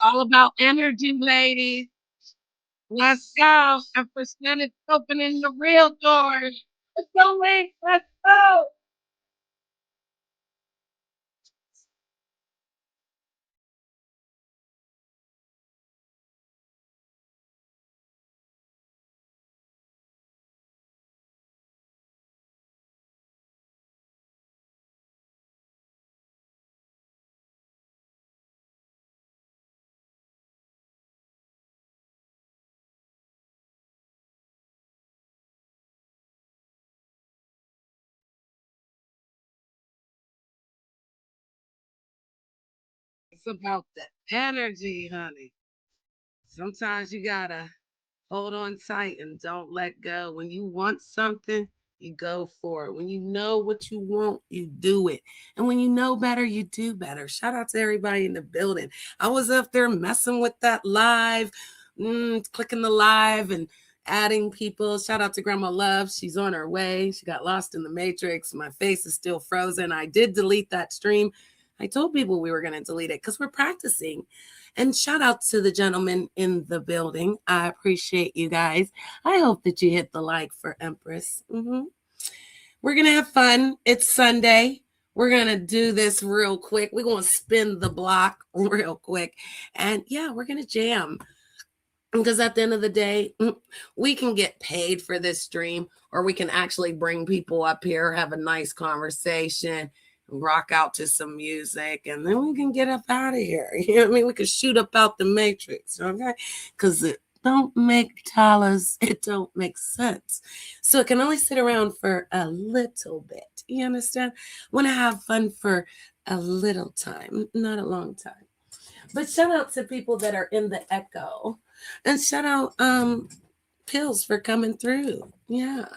All about energy, ladies. Let's go. Empress Janet opening the real doors. Let's go, ladies. Let's go. It's about the energy, honey. Sometimes you gotta hold on tight and don't let go. When you want something, you go for it. When you know what you want, you do it. And when you know better, you do better. Shout out to everybody in the building. I was up there messing with that live, clicking the live and adding people. Shout out to Grandma Love. She's on her way. She got lost in the matrix. My face is still frozen. I did delete that stream. I told people we were going to delete it because we're practicing. And shout out to the gentleman in the building. I appreciate you guys. I hope that you hit the like for Empress. We're going to have fun. It's Sunday. We're going to do this real quick. We're going to spin the block real quick. And yeah, we're going to jam. Because at the end of the day, we can get paid for this stream, or we can actually bring people up here, have a nice conversation, rock out to some music, and then we can get up out of here. You know what I mean? We can shoot up out the matrix, okay? Because it don't make dollars, it don't make sense. So it can only sit around for a little bit. You understand? Want to have fun for a little time, not a long time. But shout out to people that are in the echo. And shout out Pills for coming through. Yeah.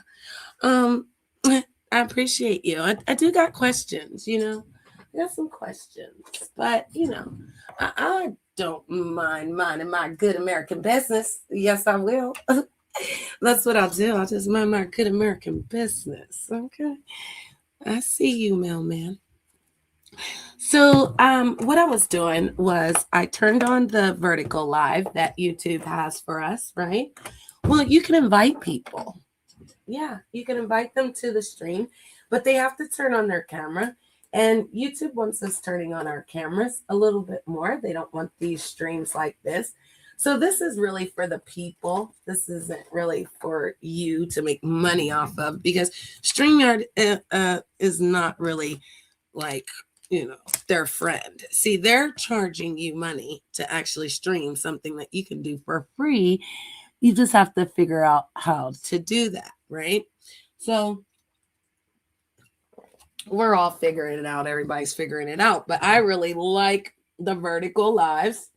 I appreciate you. I do got questions, you know. I got some questions. But, you know, I don't mind minding my good American business. Yes, I will. That's what I'll do. I'll just mind my good American business. Okay. I see you, mailman. So, what I was doing was I turned on the vertical live that YouTube has for us, right? Well, you can invite people. Yeah, you can invite them to the stream, but they have to turn on their camera. And YouTube wants us turning on our cameras a little bit more. They don't want these streams like this. So, this is really for the people. This isn't really for you to make money off of, because StreamYard is not really like, you know, their friend. See, they're charging you money to actually stream something that you can do for free. You just have to figure out how to do that, right? So we're all figuring it out. Everybody's figuring it out. But I really like the vertical lives.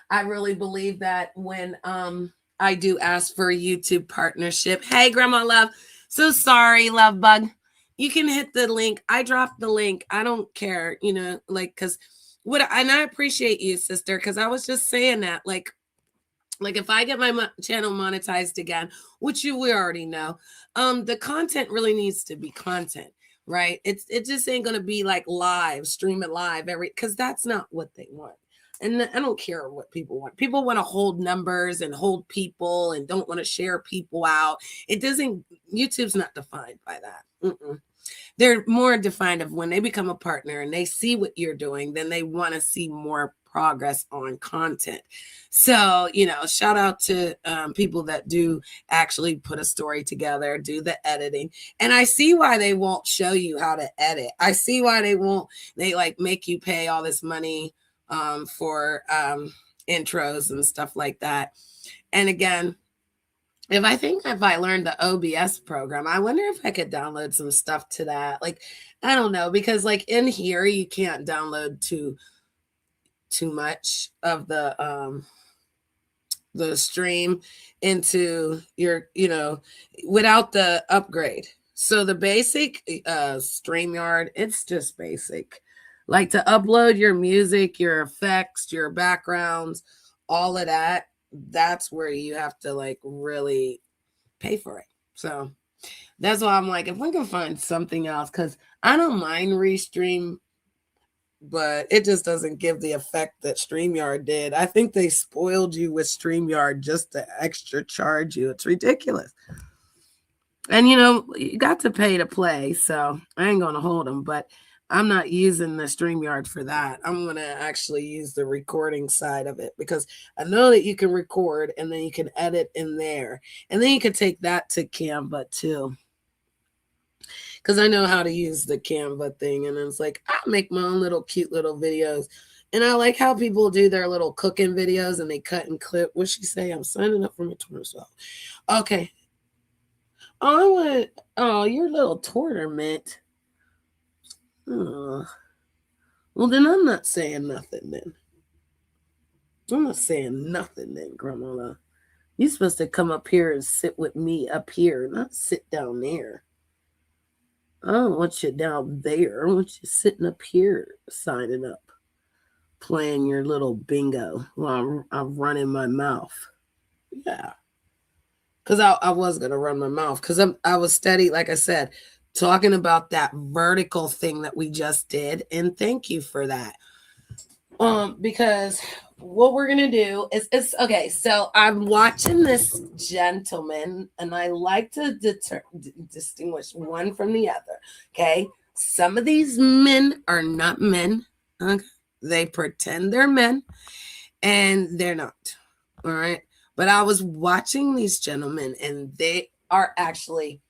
I really believe that when I do ask for a YouTube partnership. Hey, Grandma Love. So sorry, Love Bug. You can hit the link. I dropped the link. I don't care, you know, like, because and I appreciate you, sister, because I was just saying that, like if I get my channel monetized again, which we already know, the content really needs to be content, right? It just ain't gonna be like live, stream it live because that's not what they want. And I don't care what people want. People want to hold numbers and hold people and don't want to share people out. It doesn't, YouTube's not defined by that. They're more defined of when they become a partner and they see what you're doing, then they want to see more progress on content. So, you know, shout out to people that do actually put a story together, do the editing. And I see why they won't show you how to edit. I see why they like make you pay all this money for intros and stuff like that. And again, if I learned the OBS program, I wonder if I could download some stuff to that. Like, I don't know, because like in here you can't download too much of the stream into your, you know, without the upgrade. So the basic StreamYard, it's just basic. Like to upload your music, your effects, your backgrounds, all of that, that's where you have to like really pay for it. So that's why I'm like, if we can find something else, because I don't mind restream but it just doesn't give the effect that StreamYard did. I think they spoiled you with StreamYard just to extra charge you. It's ridiculous. And you got to pay to play, so I ain't gonna hold them, but I'm not using the StreamYard for that. I'm gonna actually use the recording side of it because I know that you can record and then you can edit in there. And then you can take that to Canva too. Because I know how to use the Canva thing. And it's like, I'll make my own little cute little videos. And I like how people do their little cooking videos and they cut and clip. What'd she say? I'm signing up for my tournament. Okay. Oh, your little tournament. Oh. Well, then I'm not saying nothing then. I'm not saying nothing then, Grandma. You're supposed to come up here and sit with me up here, not sit down there. I don't want you down there. I want you sitting up here, signing up, playing your little bingo while I'm running my mouth. Yeah. Because I was going to run my mouth because I was steady, like I said, talking about that vertical thing that we just did. And thank you for that. Because what we're gonna do is okay. So I'm watching this gentleman, and I like to distinguish one from the other. Okay, some of these men are not men. Okay, they pretend they're men, and they're not. All right, but I was watching these gentlemen, and they are actually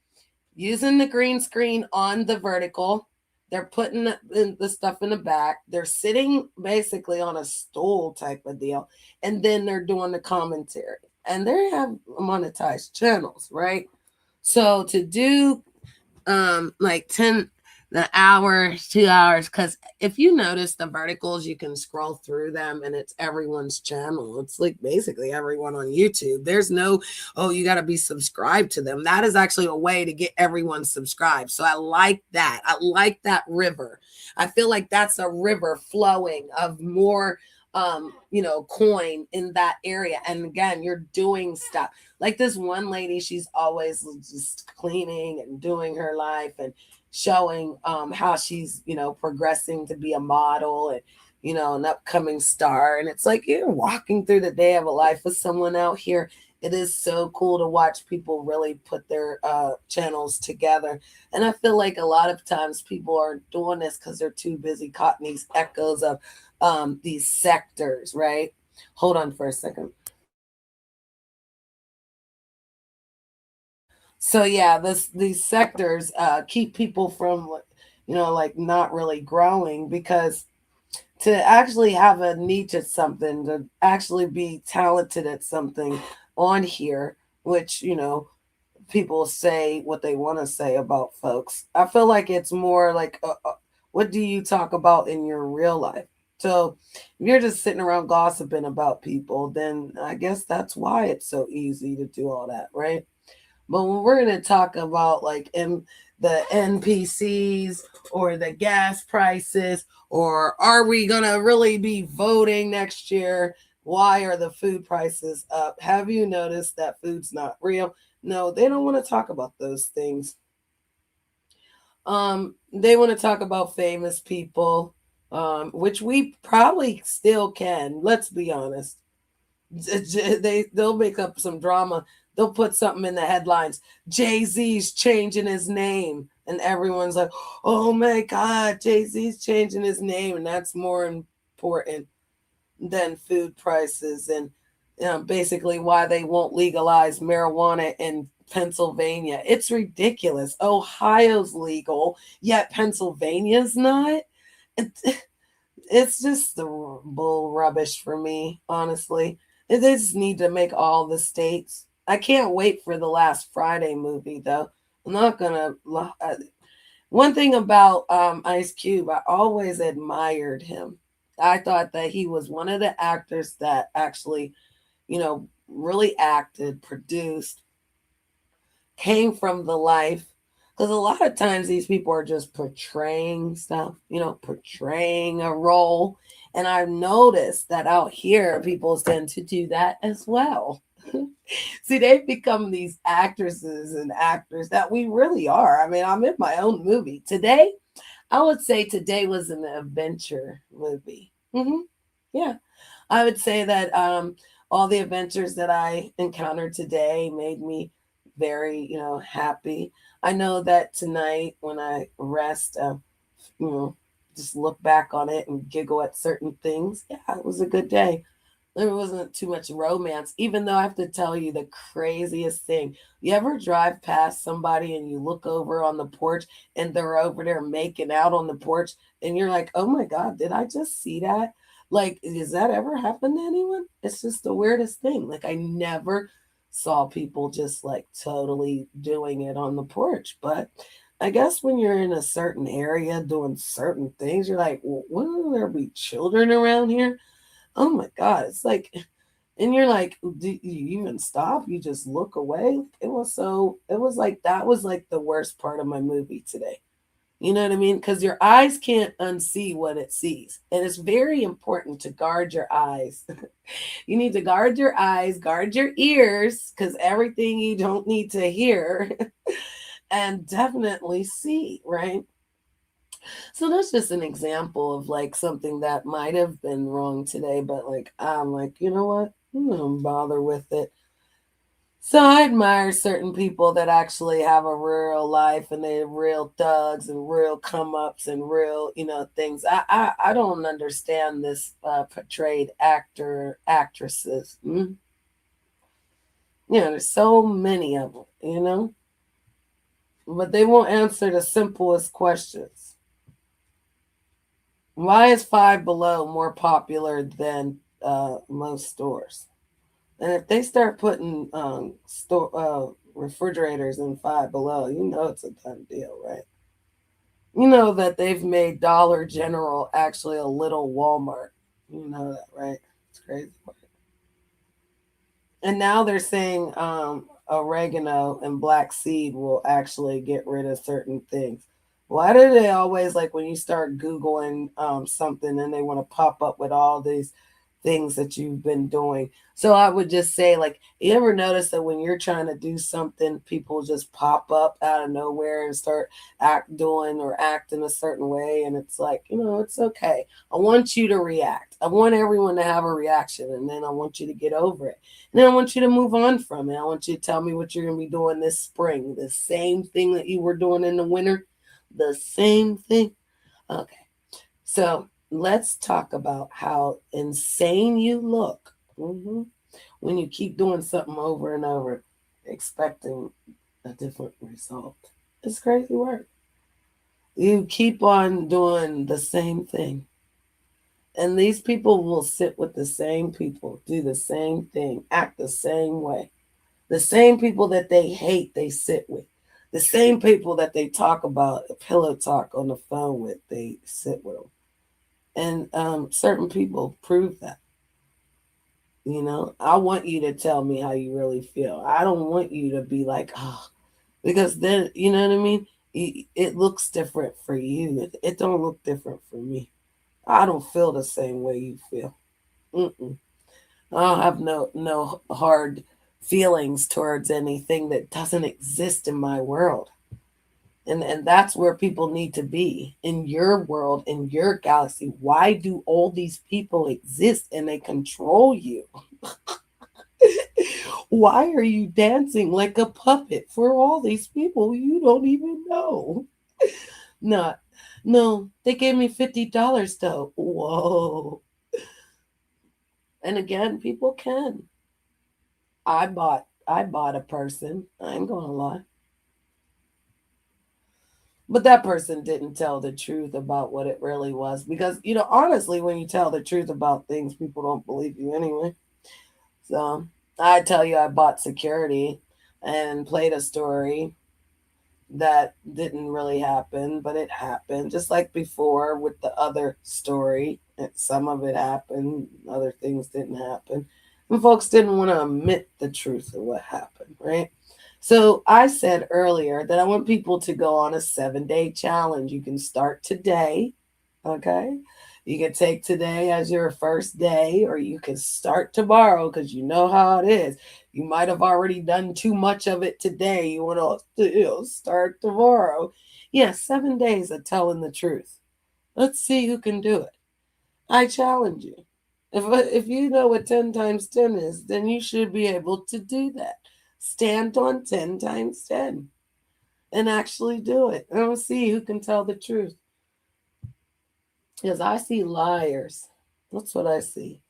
using the green screen on the vertical. They're putting the stuff in the back. They're sitting basically on a stool type of deal. And then they're doing the commentary. And they have monetized channels, right? So to do like 10 the hour, 2 hours, because if you notice the verticals, you can scroll through them and it's everyone's channel. It's like basically everyone on YouTube. There's no, oh, you got to be subscribed to them. That is actually a way to get everyone subscribed. So I like that. I like that river. I feel like that's a river flowing of more coin in that area. And again, you're doing stuff like this one lady, she's always just cleaning and doing her life and showing how she's progressing to be a model and an upcoming star. And it's like you're walking through the day of a life with someone out here. It is so cool to watch people really put their channels together. And I feel like a lot of times people are doing this because they're too busy caught in these echoes of these sectors, right? Hold on for a second. So yeah, these sectors keep people from like not really growing, because to actually have a niche at something, to actually be talented at something on here, which people say what they want to say about folks. I feel like it's more like what do you talk about in your real life? So if you're just sitting around gossiping about people, then I guess that's why it's so easy to do all that, right? But when we're going to talk about like the NPCs or the gas prices, or are we going to really be voting next year? Why are the food prices up? Have you noticed that food's not real? No, they don't want to talk about those things. They want to talk about famous people, which we probably still can. Let's be honest. They'll make up some drama. They'll put something in the headlines. Jay-Z's changing his name, and everyone's like, "Oh my God, Jay-Z's changing his name," and that's more important than food prices and basically why they won't legalize marijuana in Pennsylvania. It's ridiculous. Ohio's legal, yet Pennsylvania's not. It's just the bull rubbish for me, honestly. They just need to make all the states. I can't wait for the Last Friday movie, though. I'm not gonna. One thing about Ice Cube, I always admired him. I thought that he was one of the actors that actually, really acted, produced, came from the life. Because a lot of times these people are just portraying stuff, portraying a role. And I've noticed that out here, people tend to do that as well. See, they've become these actresses and actors that we really are. I mean, I'm in my own movie. Today, I would say today was an adventure movie. Yeah, I would say that all the adventures that I encountered today made me very, happy. I know that tonight when I rest, you know, just look back on it and giggle at certain things. Yeah, it was a good day. There wasn't too much romance, even though I have to tell you the craziest thing. You ever drive past somebody and you look over on the porch and they're over there making out on the porch and you're like, oh my God, did I just see that? Like, does that ever happen to anyone? It's just the weirdest thing. Like, I never saw people just like totally doing it on the porch. But I guess when you're in a certain area doing certain things, you're like, well, wouldn't there be children around here? Oh my God. It's like, and you're like, do you even stop? You just look away. It was like, that was like the worst part of my movie today. You know what I mean? Because your eyes can't unsee what it sees. And it's very important to guard your eyes. You need to guard your eyes, guard your ears, because everything you don't need to hear and definitely see, right? So that's just an example of like something that might have been wrong today, but like I'm like, you know what? I'm not bother with it. So I admire certain people that actually have a real life and they're real thugs and real come ups and real, things. I don't understand this portrayed actresses. There's so many of them, but they won't answer the simplest questions. Why is Five Below more popular than most stores? And if they start putting store refrigerators in Five Below, you know it's a done deal, right? You know that they've made Dollar General actually a little Walmart. You know that, right? It's crazy. And now they're saying oregano and black seed will actually get rid of certain things. Why do they always like when you start Googling something and they want to pop up with all these things that you've been doing? So I would just say, like, you ever notice that when you're trying to do something, people just pop up out of nowhere and start doing or acting a certain way, and it's like, it's okay. I want you to react. I want everyone to have a reaction, and then I want you to get over it. And then I want you to move on from it. I want you to tell me what you're going to be doing this spring. The same thing that you were doing in the winter. The same thing. Okay. So let's talk about how insane you look when you keep doing something over and over, expecting a different result. It's crazy work. You keep on doing the same thing. And these people will sit with the same people, do the same thing, act the same way. The same people that they hate, they sit with. The same people that they talk about, pillow talk on the phone with, they sit with them. And certain people prove that. I want you to tell me how you really feel. I don't want you to be like, oh, because then, you know what I mean? It looks different for you. It don't look different for me. I don't feel the same way you feel. Mm-mm. I don't have no hard feelings towards anything that doesn't exist in my world. And that's where people need to be in your world, in your galaxy. Why do all these people exist and they control you? Why are you dancing like a puppet for all these people you don't even know? Not, no, they gave me $50 though. Whoa. And again, people can. I bought a person. I ain't gonna lie. But that person didn't tell the truth about what it really was. Because, honestly, when you tell the truth about things, people don't believe you anyway. So I tell you, I bought security and played a story that didn't really happen, but it happened. Just like before with the other story. Some of it happened, other things didn't happen. And folks didn't want to admit the truth of what happened, right? So I said earlier that I want people to go on a 7-day challenge. You can start today, okay? You can take today as your first day, or you can start tomorrow because you know how it is. You might have already done too much of it today. You want to start tomorrow. Yeah, 7 days of telling the truth. Let's see who can do it. I challenge you. If you know what 10 times 10 is, then you should be able to do that. Stand on 10 times 10 and actually do it. And we'll see who can tell the truth. Because I see liars. That's what I see.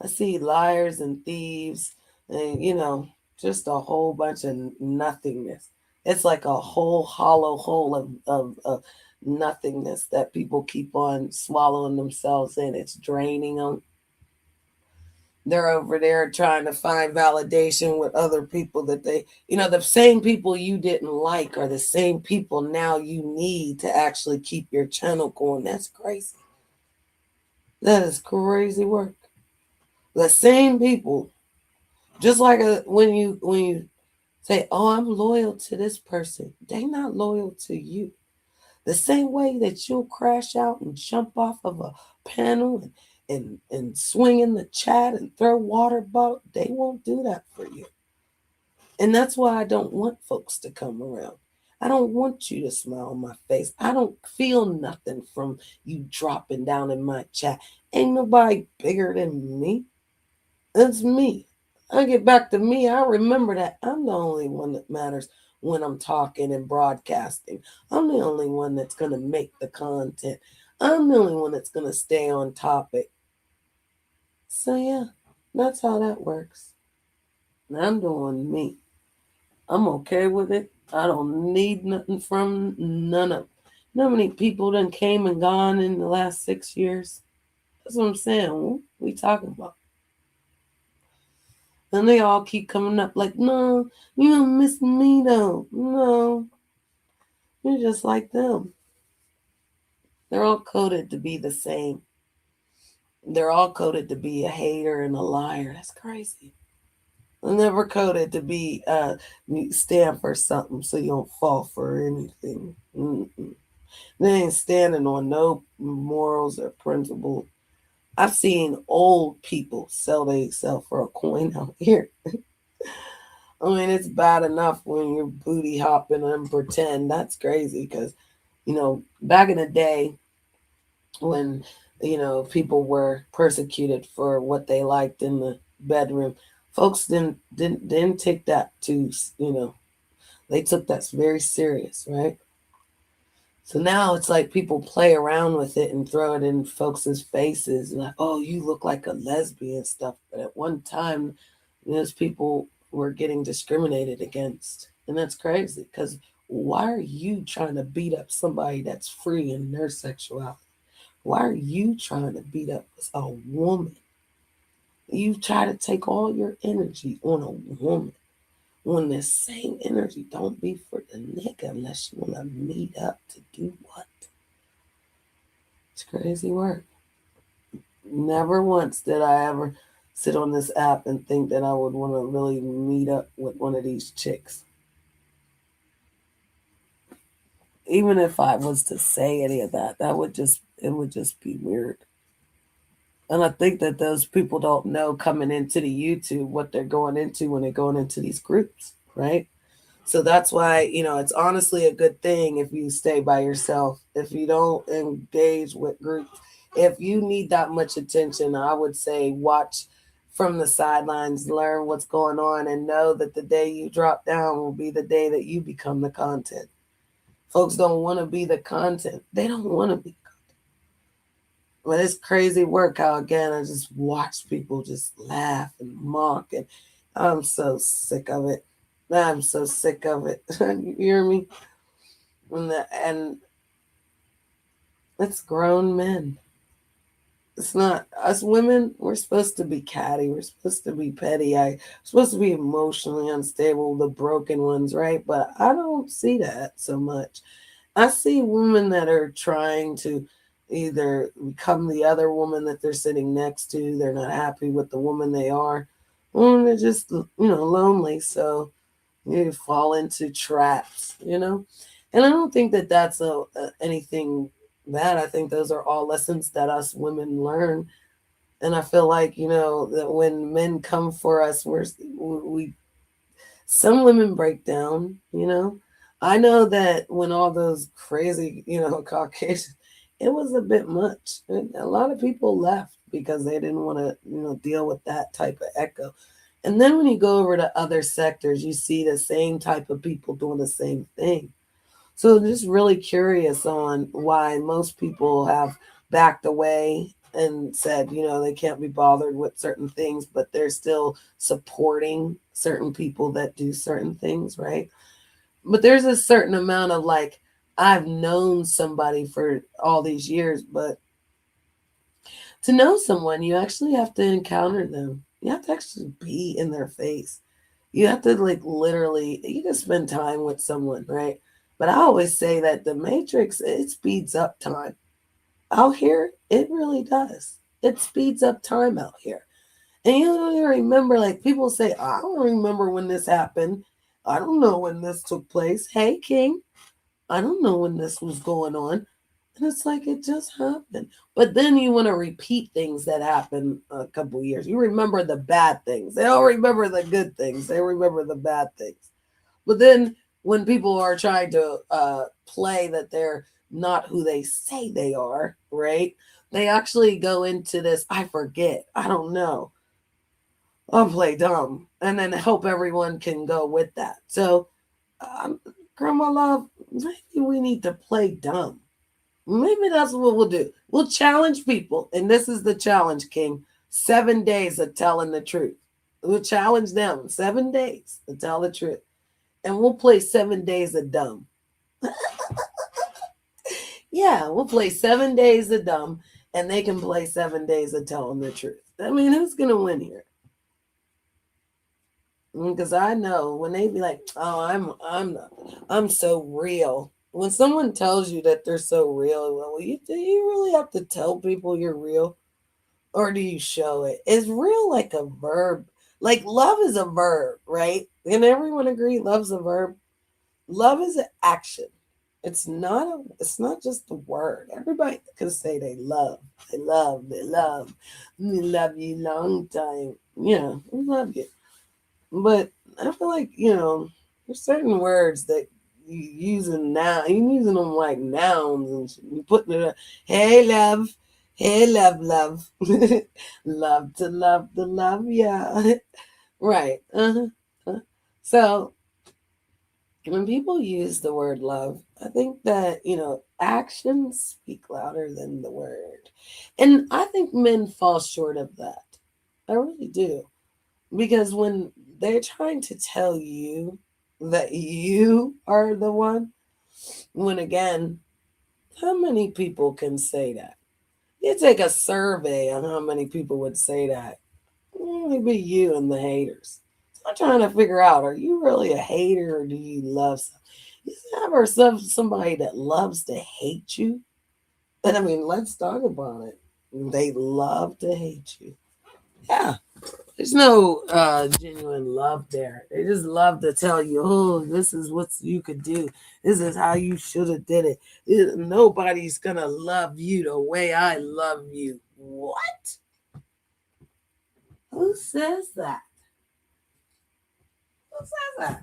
I see liars and thieves and, just a whole bunch of nothingness. It's like a whole hollow hole of nothingness that people keep on swallowing themselves in. It's draining them. They're over there trying to find validation with other people that the same people you didn't like are the same people now you need to actually keep your channel going. That's crazy. That is crazy work. The same people, just like when you say, "Oh, I'm loyal to this person," they not loyal to you. The same way that you'll crash out and jump off of a panel and swing in the chat and throw water bottle, they won't do that for you. And that's why I don't want folks to come around. I don't want you to smile on my face. I don't feel nothing from you dropping down in my chat. Ain't nobody bigger than me. It's me. I get back to me. I remember that I'm the only one that matters when I'm talking and broadcasting. I'm the only one that's going to make the content. I'm the only one that's going to stay on topic. So, yeah, that's how that works. I'm doing me. I'm okay with it. I don't need nothing from none of them. You know how many people done came and gone in the last 6 years? That's what I'm saying. What we talking about? And they all keep coming up like, no, you don't miss me though. No, you're just like them. They're all coded to be the same. They're all coded to be a hater and a liar. That's crazy. They're never coded to be stand for something so you don't fall for anything. Mm-mm. They ain't standing on no morals or principles. I've seen old people sell themselves for a coin out here. I mean, it's bad enough when you're booty hopping and pretend. That's crazy because, back in the day when, people were persecuted for what they liked in the bedroom, folks didn't take that too, they took that very serious, right? So now it's like people play around with it and throw it in folks' faces, like, "Oh, you look like a lesbian," stuff. But at one time, those people were getting discriminated against, and that's crazy. Because why are you trying to beat up somebody that's free in their sexuality? Why are you trying to beat up a woman? You try to take all your energy on a woman. When the same energy don't be for the nigga unless you want to meet up to do what? It's crazy work. Never once did I ever sit on this app and think that I would want to really meet up with one of these chicks. Even if I was to say any of that, it would just be weird. And I think that those people don't know coming into the YouTube what they're going into when they're going into these groups, right? So that's why, it's honestly a good thing if you stay by yourself, if you don't engage with groups. If you need that much attention, I would say watch from the sidelines, learn what's going on, and know that the day you drop down will be the day that you become the content. Folks don't want to be the content. They don't want to be. But it's crazy work how, again, I just watch people just laugh and mock, and I'm so sick of it. I'm so sick of it. You hear me? And it's grown men. It's not us women. We're supposed to be catty. We're supposed to be petty. We're supposed to be emotionally unstable, the broken ones, right? But I don't see that so much. I see women that are trying to either become the other woman that they're sitting next to. They're not happy with the woman they are, or they're just lonely. So you fall into traps. And I don't think that that's anything bad. I think those are all lessons that us women learn. And I feel like that when men come for us, we Some women break down. I know that when all those crazy, Caucasians, it was a bit much. And a lot of people left because they didn't want to, deal with that type of echo. And then when you go over to other sectors, you see the same type of people doing the same thing. So I'm just really curious on why most people have backed away and said, they can't be bothered with certain things, but they're still supporting certain people that do certain things, right? But there's a certain amount of like, I've known somebody for all these years, but to know someone, you actually have to encounter them. You have to actually be in their face. You have to like literally, you can spend time with someone, right? But I always say that the Matrix, it speeds up time. Out here, it really does. It speeds up time out here. And you don't even remember, like people say, I don't remember when this happened. I don't know when this took place. Hey, King, I don't know when this was going on. And it's like it just happened. But then you want to repeat things that happened a couple years. You remember the bad things. They don't remember the good things. They remember the bad things. But then when people are trying to play that they're not who they say they are, right? They actually go into this, I forget, I don't know. I'll play dumb and then hope everyone can go with that. So, um, Grandma Love, maybe we need to play dumb. Maybe that's what we'll do. We'll challenge people. And this is the challenge, King. 7 days of telling the truth. We'll challenge them 7 days to tell the truth. And we'll play 7 days of dumb. Yeah, we'll play 7 days of dumb and they can play 7 days of telling the truth. I mean, who's going to win here? Because I know when they be like, "Oh, I'm so real." When someone tells you that they're so real, well, do you really have to tell people you're real, or do you show it? Is real like a verb? Like love is a verb, right? Can everyone agree? Love's a verb. Love is an action. It's not just a word. Everybody can say they love. They love. They love. We love you long time. Yeah, we love you. But I feel like, there's certain words that you using now. You using them like nouns and you putting it up. Hey love. Hey love love. Love to love to love, yeah. Right. Uh-huh. So when people use the word love, I think that, actions speak louder than the word. And I think men fall short of that. I really do. Because when they're trying to tell you that you are the one, when again, how many people can say that? You take a survey on how many people would say that. Maybe you and the haters. So I'm trying to figure out, are you really a hater or do you love some? You ever somebody that loves to hate you? And I mean, let's talk about it. They love to hate you. Yeah. There's no genuine love there. They just love to tell you, oh, this is what you could do. This is how you should have did it. Nobody's gonna love you the way I love you. What? Who says that? Who says that?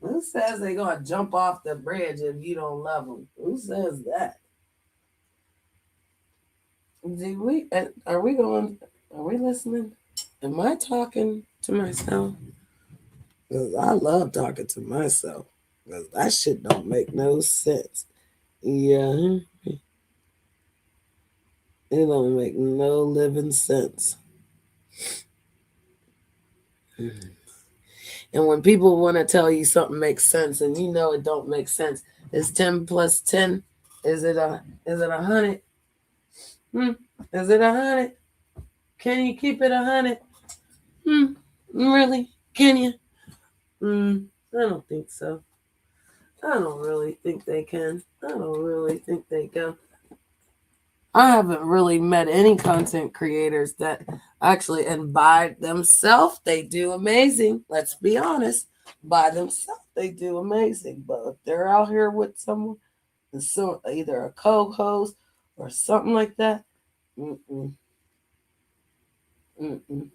Who says they're gonna jump off the bridge if you don't love them? Who says that? Do we? Are we going? Are we listening? Am I talking to myself? Because I love talking to myself. Because that shit don't make no sense. Yeah, it don't make no living sense. And when people want to tell you something makes sense and you know it don't make sense, is 10 plus 10? Is it 100? Hmm? Is it 100? Can you keep it 100? Hmm? Really? Can you? Hmm. I don't think so. I don't really think they can. I don't really think they can. I haven't really met any content creators that actually, and by themselves, they do amazing. Let's be honest. By themselves, they do amazing. But if they're out here with someone, so either a co-host or something like that, mm-mm, mm-mm.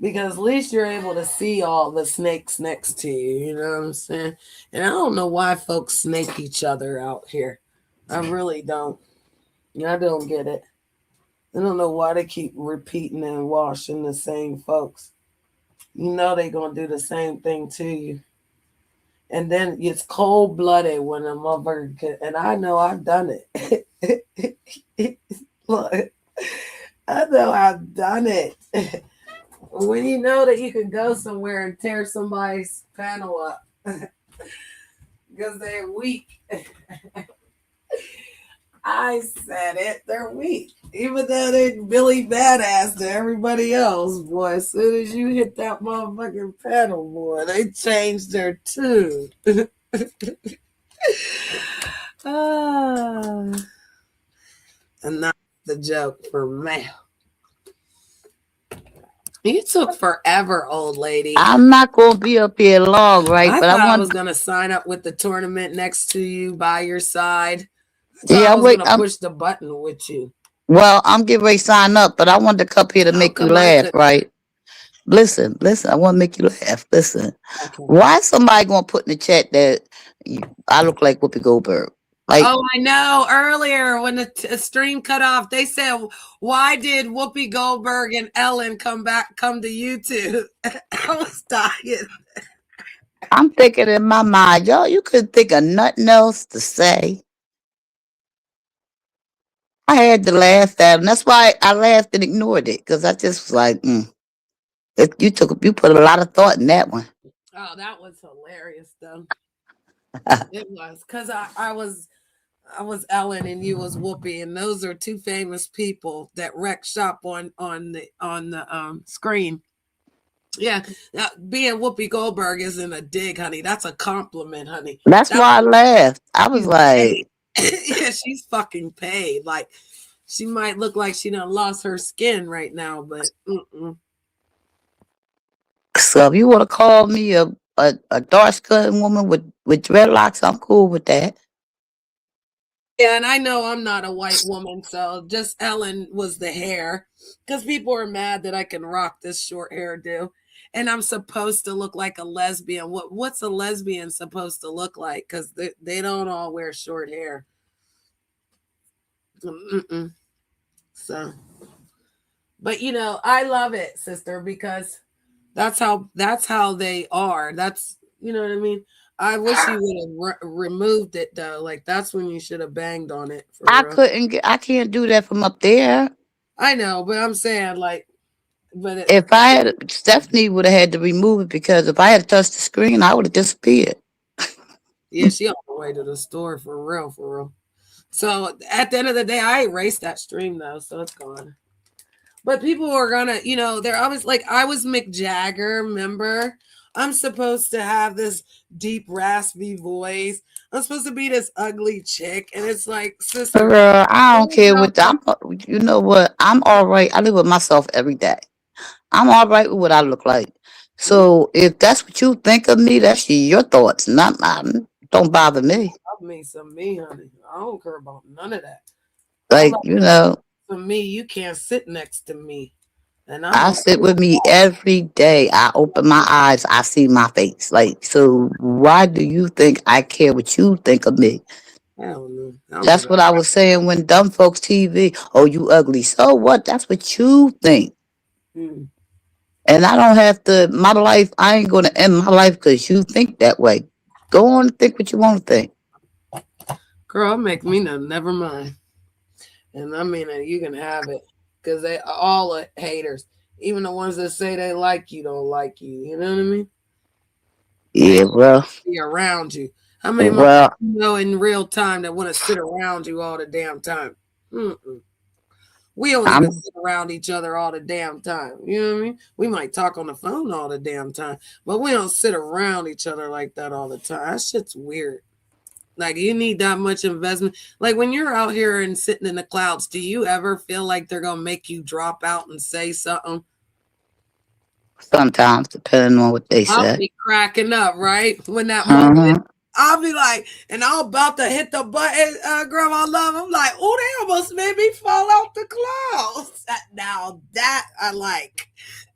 because at least you're able to see all the snakes next to you. You know what I'm saying? And I don't know why folks snake each other out here. I really don't. I don't get it. I don't know why they keep repeating and washing the same folks. You know they gonna do the same thing to you. And then it's cold blooded when a motherfucker and I know I've done it. Look, I know I've done it. When you know that you can go somewhere and tear somebody's panel up because they're weak. I said it, they're weak. Even though they're really badass to everybody else, boy, as soon as you hit that motherfucking panel, boy, they change their tune. Ah, and that's the joke for me. You took forever, old lady. I'm not gonna be up here long, right? I But I thought I was want. gonna sign up with the tournament next to you by your side. I thought Yeah, I was wait. gonna push the button with you. Well, I'm getting ready to sign up, but I want to come here to How make you come I laugh, couldn't? right? Listen. I want to make you laugh. Listen. Okay. Why somebody gonna put in the chat that I look like Whoopi Goldberg? Like, Oh, I know. Earlier, when the stream cut off, they said, "Why did Whoopi Goldberg and Ellen come to YouTube?" I was dying. I'm thinking in my mind, y'all, you couldn't think of nothing else to say. I had to laugh at him. That's why I laughed and ignored it because I just was like, you put a lot of thought in that one. Oh, that was hilarious, though. It was because I was Ellen and you was Whoopi, and those are two famous people that wreck shop on the screen. Yeah, being Whoopi Goldberg isn't a dig, honey. That's a compliment, honey. That's That's why I laughed. I was she's like, paid. Yeah, she's fucking paid. Like she might look like she done lost her skin right now, but so if you want to call me a dark skinned woman with dreadlocks, I'm cool with that. yeah, and I know I'm not a white woman, so just Ellen was the hair. Because people are mad that I can rock this short hairdo. And I'm supposed to look like a lesbian. What's a lesbian supposed to look like? Because they don't all wear short hair. Mm-mm. So, but I love it, sister, because that's how they are. That's what I mean. I wish you would have removed it though. Like that's when you should have banged on it for real. I can't do that from up there. I know, but I'm saying like, but If I had, Stephanie would have had to remove it because if I had touched the screen, I would have disappeared. yeah, she on the way to the store for real, for real. So at the end of the day, I erased that stream though, so it's gone. But people are gonna, they're always like, I was Mick Jagger, remember? I'm supposed to have this deep, raspy voice. I'm supposed to be this ugly chick. And it's like, sister, Girl, I don't care what you know what? I'm all right. I live with myself every day. I'm all right with what I look like. So if that's what you think of me, that's your thoughts, not mine. Don't bother me. love me some me, honey. I don't care about none of that. I Like, love some me. You can't sit next to me. And I'm I okay sit with with me every day. I open my eyes, I see my face. Like, so why do you think I care what you think of me? that. I don't know. I'm just That's what I was saying when dumb folks TV, oh, you ugly. So what? That's what you think. mm. And I don't have to, my life, I ain't going to end my life because you think that way. Go on and think what you want to think. Girl, make me know. Never mind. And I mean, you can have it because they all are haters. Even the ones that say they like you don't like you. You know what I mean? They Yeah, don't well, be around you. How many motherfuckers well, you know in real time that want to sit around you all the damn time? Mm-mm. We don't even I'm sit around each other all the damn time. You know what I mean? We might talk on the phone all the damn time, but we don't sit around each other like that all the time. That shit's weird. Like you need that much investment. Like when you're out here and sitting in the clouds, do you ever feel like they're gonna make you drop out and say something? sometimes, depending on what they I'll say. be cracking up, right? When that moment, Uh-huh. I'll be like, and I'm about to hit the button, girl, I love. I'm like, oh, they almost made me fall out the clouds. Now that I like.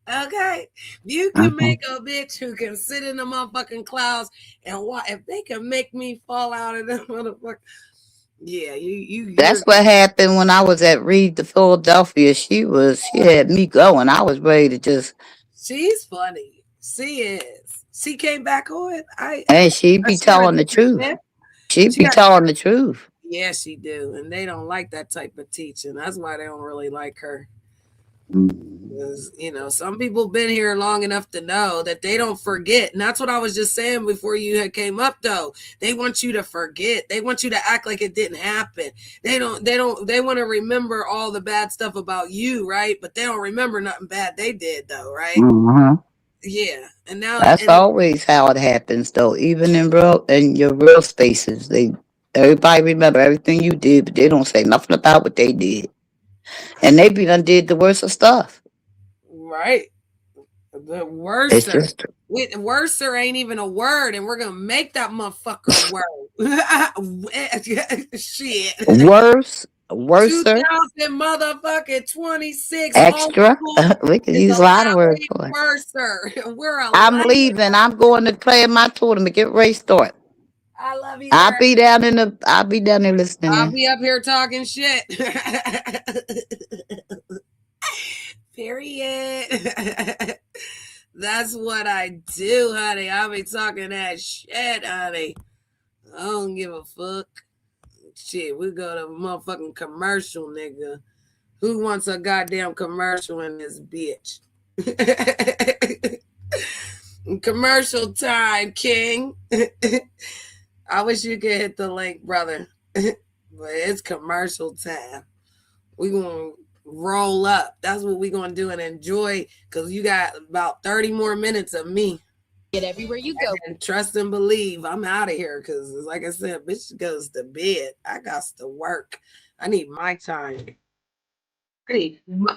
Okay, you can Uh-huh. make a bitch who can sit in the motherfucking clouds and what if they can make me fall out of the motherfucker. Yeah, you're That's what happened when I was at Reed to Philadelphia. She had me going. I was ready to just, she's funny. She is. She came back on. and she be She got a telling the different truth. tip. She She be got telling the truth. yeah, she do, and they don't like that type of teaching. That's why they don't really like her. Mm. 'Cause, some people been here long enough to know that they don't forget. And that's what I was just saying before you had came up though. They want you to forget. They want you to act like it didn't happen. They want to remember all the bad stuff about you, right? But they don't remember nothing bad they did though, right? Uh-huh. Yeah. And now That's and always how it happens, though. Even in your real spaces, everybody remember everything you did, but they don't say nothing about what they did, and they be done did the worst of stuff. right. The It's worser. just Worser ain't even a word, and we're gonna make that motherfucker a word. Shit. worser, 2000 motherfucking 26 old extra. school We could is use a lot of words allowing for it. worser. We're I'm allowing. leaving. I'm going to play in my tournament. Get ready, start. I love you, I'll girl. be down in the. I'll be down there listening. I'll In. be up here talking shit. Period. That's what I do, honey. I'll be talking that shit, honey. I don't give a fuck. Shit, we go to motherfucking commercial, nigga. Who wants a goddamn commercial in this bitch? Commercial time, King. I wish you could hit the link, brother. But it's commercial time. We gonna roll up. That's what we gonna do and enjoy because you got about 30 more minutes of me. Get everywhere you go. And trust and believe I'm out of here because like I said, bitch goes to bed. I got to work. I need my time. I need my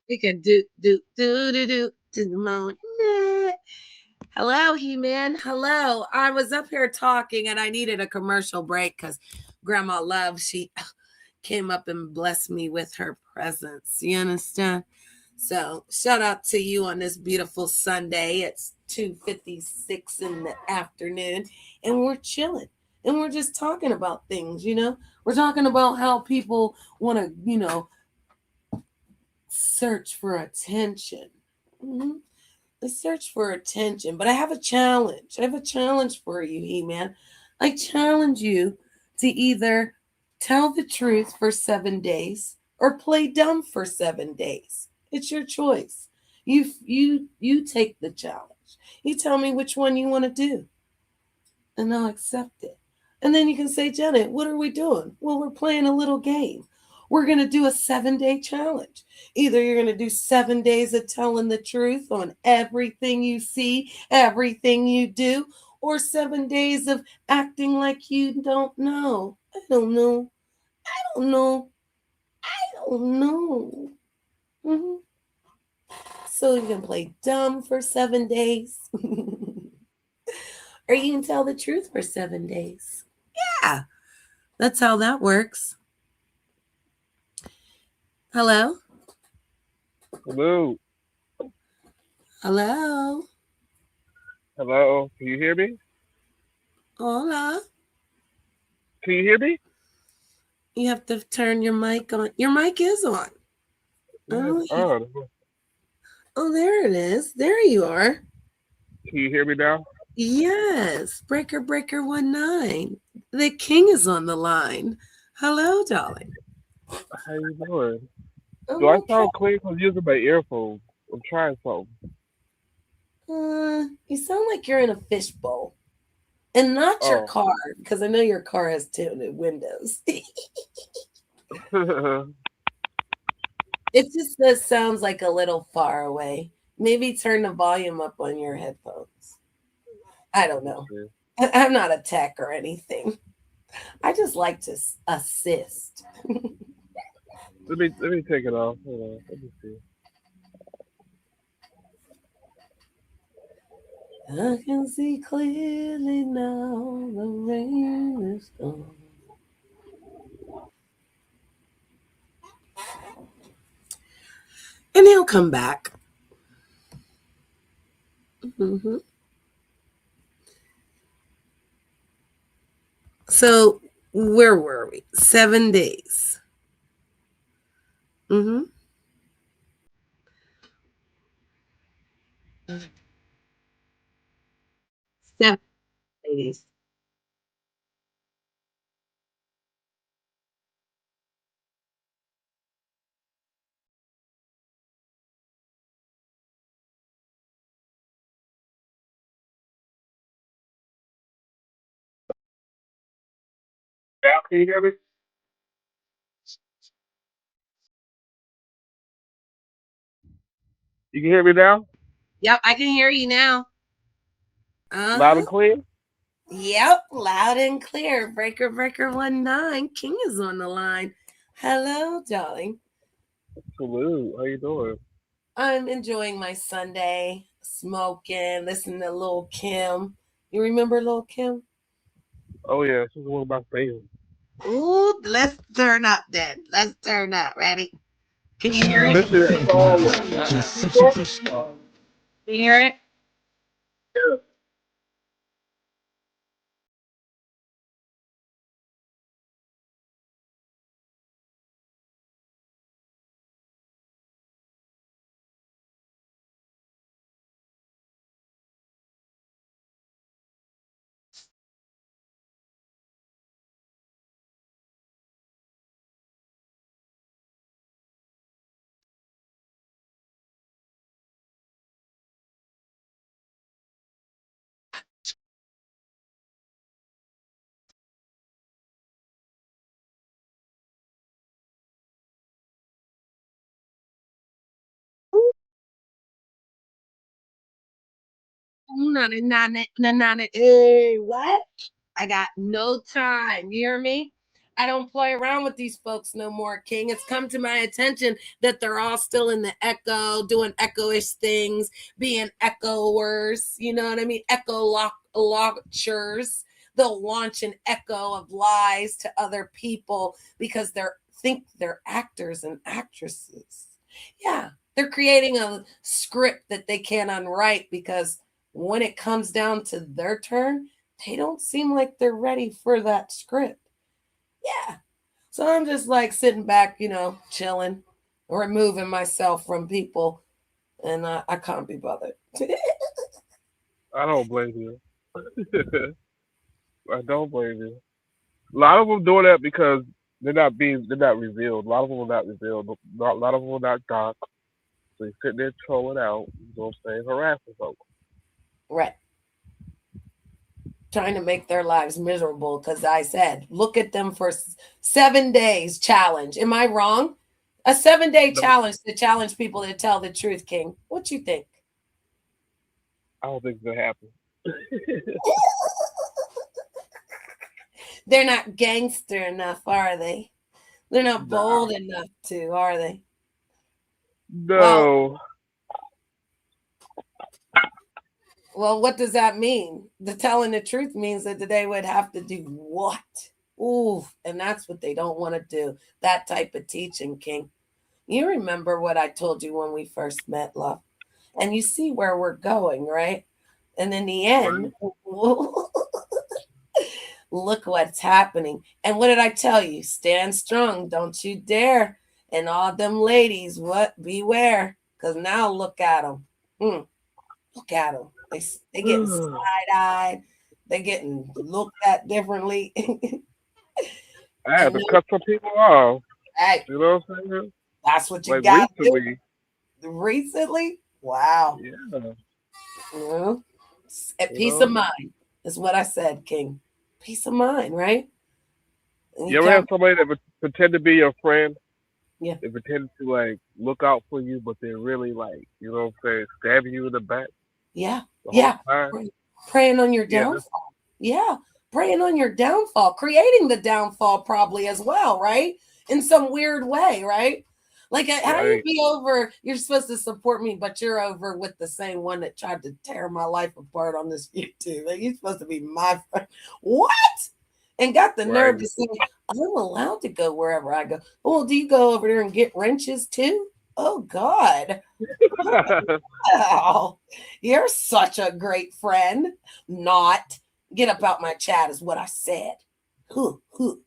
we can do the moan. Hello, He Man. Hello. I was up here talking and I needed a commercial break because Grandma Love, she came up and blessed me with her presence. You understand? So shout out to you on this beautiful Sunday. It's 2:56 in the afternoon, and we're chilling. And we're just talking about things. We're talking about how people want to, search for attention. Mhm. They search for attention. But I have a challenge. I have a challenge for you, He-Man. I challenge you to either tell the truth for 7 days or play dumb for 7 days. It's your choice. You take the challenge. You tell me which one you want to do, and I'll accept it. And then you can say, Janet, what are we doing? Well, we're playing a little game. We're going to do a 7 day challenge. Either you're going to do 7 days of telling the truth on everything you see, everything you do, or 7 days of acting like you don't know. I don't know. I don't know. I don't know. Mhm. So you can play dumb for 7 days, or you can tell the truth for 7 days. Yeah. That's how that works. Hello? Hello. Hello? Hello. Can you hear me? Hola? Can you hear me? You have to turn your mic on. Your mic is on. Yeah, it's on. Oh, there it is. There you are. Can you hear me now? Yes. Breaker 19. The king is on the line. Hello, darling. How you doing? Do I'm I okay. sound clear? 'Cause I'm using my earphones. I'm trying something. You sound like you're in a fishbowl. And not your Oh. car, because I know your car has tinted windows. It just sounds like a little far away. Maybe turn the volume up on your headphones. I don't know. Okay. I'm not a tech or anything. I just like to assist. Let me take it off. Hold on. Let me see. I can see clearly now the rain is gone. And he'll come back. Hmm. So, where were we? 7 days. Mm-hmm. 7 days. Now, can you hear me? You can hear me now? Yep, I can hear you now. Loud Uh-huh. and clear? Yep, loud and clear. Breaker 19. King is on the line. Hello, darling. Salute. How you doing? I'm enjoying my Sunday, smoking, listening to Lil Kim. You remember Lil Kim? Oh yeah, this is one of my favorites. Ooh, let's turn up then. Let's turn up. Ready? Can you hear it? Listen to that song. Can you hear it? Hey, what? I got no time. You hear me? I don't play around with these folks no more, King. It's come to my attention that they're all still in the echo, doing echo-ish things, being echoers. You know what I mean? Launchers. They'll launch an echo of lies to other people because think they're actors and actresses. Yeah, They're creating a script that they can't unwrite because when it comes down to their turn, they don't seem like they're ready for that script. Yeah. So I'm just like sitting back, chilling, removing myself from people, and I can't be bothered. I don't blame you. I don't blame you. A lot of them doing that because they're not revealed. A lot of them are not revealed. A lot of them are not dark. So you sitting there trolling out, you know what I'm saying, harassing folks. Right. Trying to make their lives miserable because I said, look at them for 7 days challenge. Am I wrong? A 7-day No, challenge to challenge people to tell the truth, King. What you think? I don't think it's gonna happen. They're not gangster enough, are they? They're not Nah. bold enough to, are they? Well, No. well, what does that mean? The telling the truth means that they would have to do what? Ooh, and that's what they don't want to do. That type of teaching, King. You remember what I told you when we first met, love. And you see where we're going, right? And in the end, Right. look what's happening. And what did I tell you? Stand strong. Don't you dare. And all them ladies, what? Beware. Because now look at them. Look at them. They getting side-eyed. They getting looked at differently. I had And to cut some people off. hey, You know what I'm saying? that's what you Like got to recently. do. Recently? Wow. Yeah. Well, at You peace of know. mind is what I said, King. Peace of mind, right? And you You ever had can't, somebody that pretend to be your friend? yeah, They pretend to like look out for you, but they're really like, you know what I'm saying, stabbing you in the back yeah, the whole yeah. time. Praying on your Yeah, that's downfall. Yeah, praying on your downfall, creating the downfall probably as well, right? In some weird way, right? Like, how you right. be over? You're supposed to support me, but you're over with the same one that tried to tear my life apart on this YouTube. Like, you're supposed to be my friend. What? And got the Right. nerve to say, I'm allowed to go wherever I go. Well, do you go over there and get wrenches too? Oh, God. Wow. You're such a great friend. Not. Get up out my chat is what I said. Whew, whew.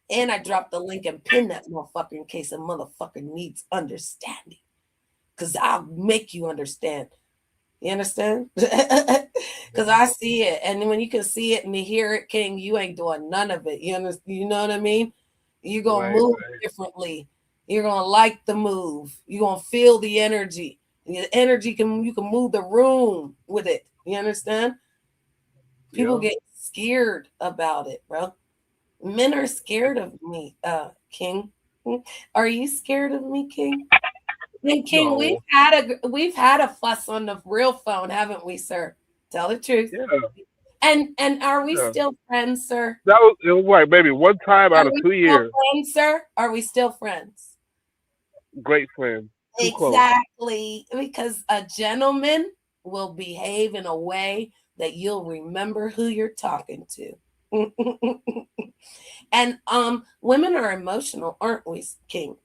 And I dropped the link and pinned that motherfucker in case a motherfucker needs understanding. Because I'll make you understand. You understand? Because I see it. And then when you can see it and you hear it, King, you ain't doing none of it. You know what I mean? You're going to Right, move right. differently. You're going to like the move. You're going to feel the energy. And the energy you can move the room with it. You understand? People Yeah. get scared about it, bro. Men are scared of me, King. Are you scared of me, King? And King, No. we've had a fuss on the real phone, haven't we, sir? Tell the truth. Yeah, And are we yeah. still friends, sir? That was it was like maybe one time Are out of we two still years. friends, sir? Are we still friends? Great friend. Too close. Exactly, because a gentleman will behave in a way that you'll remember who you're talking to. And women are emotional, aren't we, King?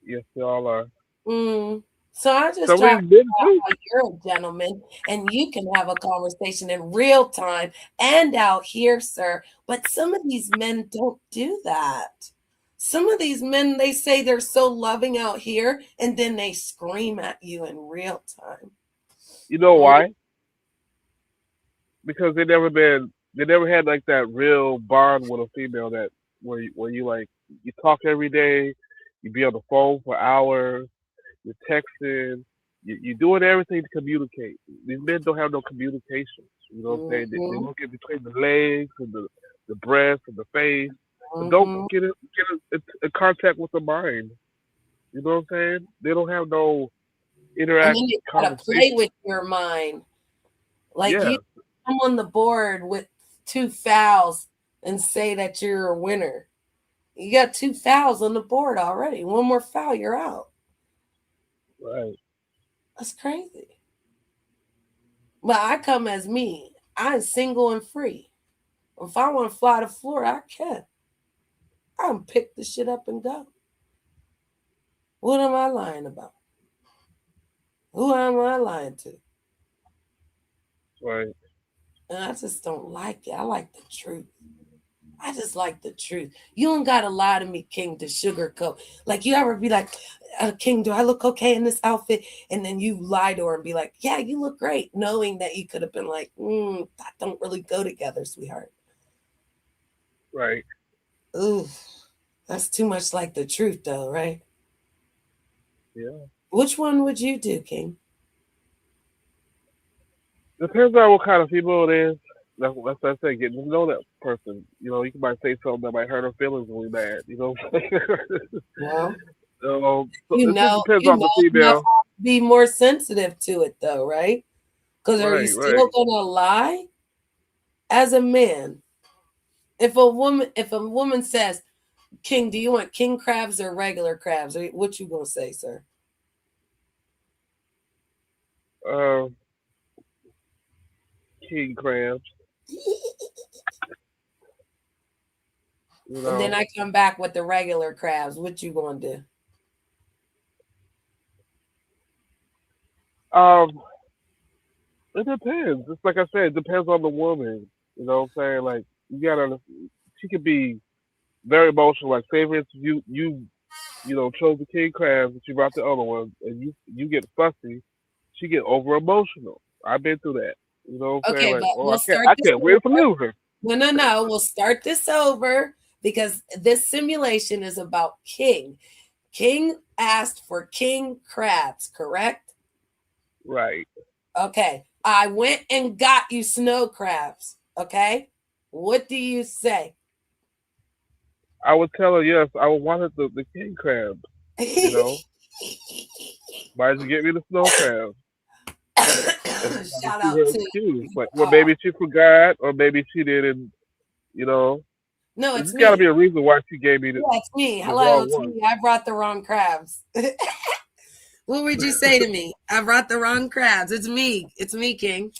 Yes, they all are. Mm. So I just Some of try to these men figure out too. how you're a gentleman and you can have a conversation in real time and out here, sir. But some of these men don't do that. Some of these men, they say they're so loving out here and then they scream at you in real time. You know Mm, why? Because they never had like that real bond with a female that where you like you talk every day, you be on the phone for hours, you're texting, you're doing everything to communicate. These men don't have no communication. You know what I'm saying? They mhm, look in between the legs and the breast and the face, but don't mhm. get in contact with the mind. You know what I'm saying? They don't have no And interact then you gotta play conversation. with your mind. Like you Yeah, come on the board with 2 fouls and say that you're a winner. You got 2 fouls on the board already. One more foul, you're out. right. That's crazy. But I come as me. I'm single and free. If I want to fly the floor, I can. I can pick the shit up and go. What am I lying about? Who am I lying to? Right. And I just don't like it. I like the truth. I just like the truth. You don't gotta lie to me, King, to sugarcoat. Like you ever be like, King, do I look okay in this outfit? And then you lie to her and be like, yeah, you look great, knowing that you could have been like, that don't really go together, sweetheart. Right. Ooh, that's too much like the truth, though, right? Yeah. Which one would you do, King? Depends on what kind of female it is. That's what I say. Getting to know that person. You know, you might say something that might hurt her feelings really bad. You know. Well, So it just depends you on know the enough female. to be more sensitive to it, though, right? Because are you Right. Right. still gonna lie as a man? If a woman says, King, do you want king crabs or regular crabs? What you gonna say, sir? Uh, king crabs. You And then know. I come back with the regular crabs. What you gonna do? Um, it depends. It's like I said, it depends on the woman. You know what I'm saying? Like you gotta. She could be very emotional. Like say for instance, you chose the king crabs, but you brought the other one, and you get fussy. She get over emotional. I've been through that. You know what I'm saying? Okay, Like, but oh, we'll start I this can't over. wait to lose her. No, no, no. We'll start this over because this simulation is about King. King asked for king crabs, correct? Right. Okay. I went and got you snow crabs. Okay. What do you say? I would tell her yes. I wanted the king crabs. You know, why did you get me the snow crabs? And I gotta Shout see out her to excuse. Like, well, maybe she forgot, or maybe she didn't. You know, no, there's it's got to me. be a reason why she gave me Yeah, it's me. the Hello, wrong it's one. me. I brought the wrong crabs. What would you say to me? I brought the wrong crabs. It's me. It's me, King.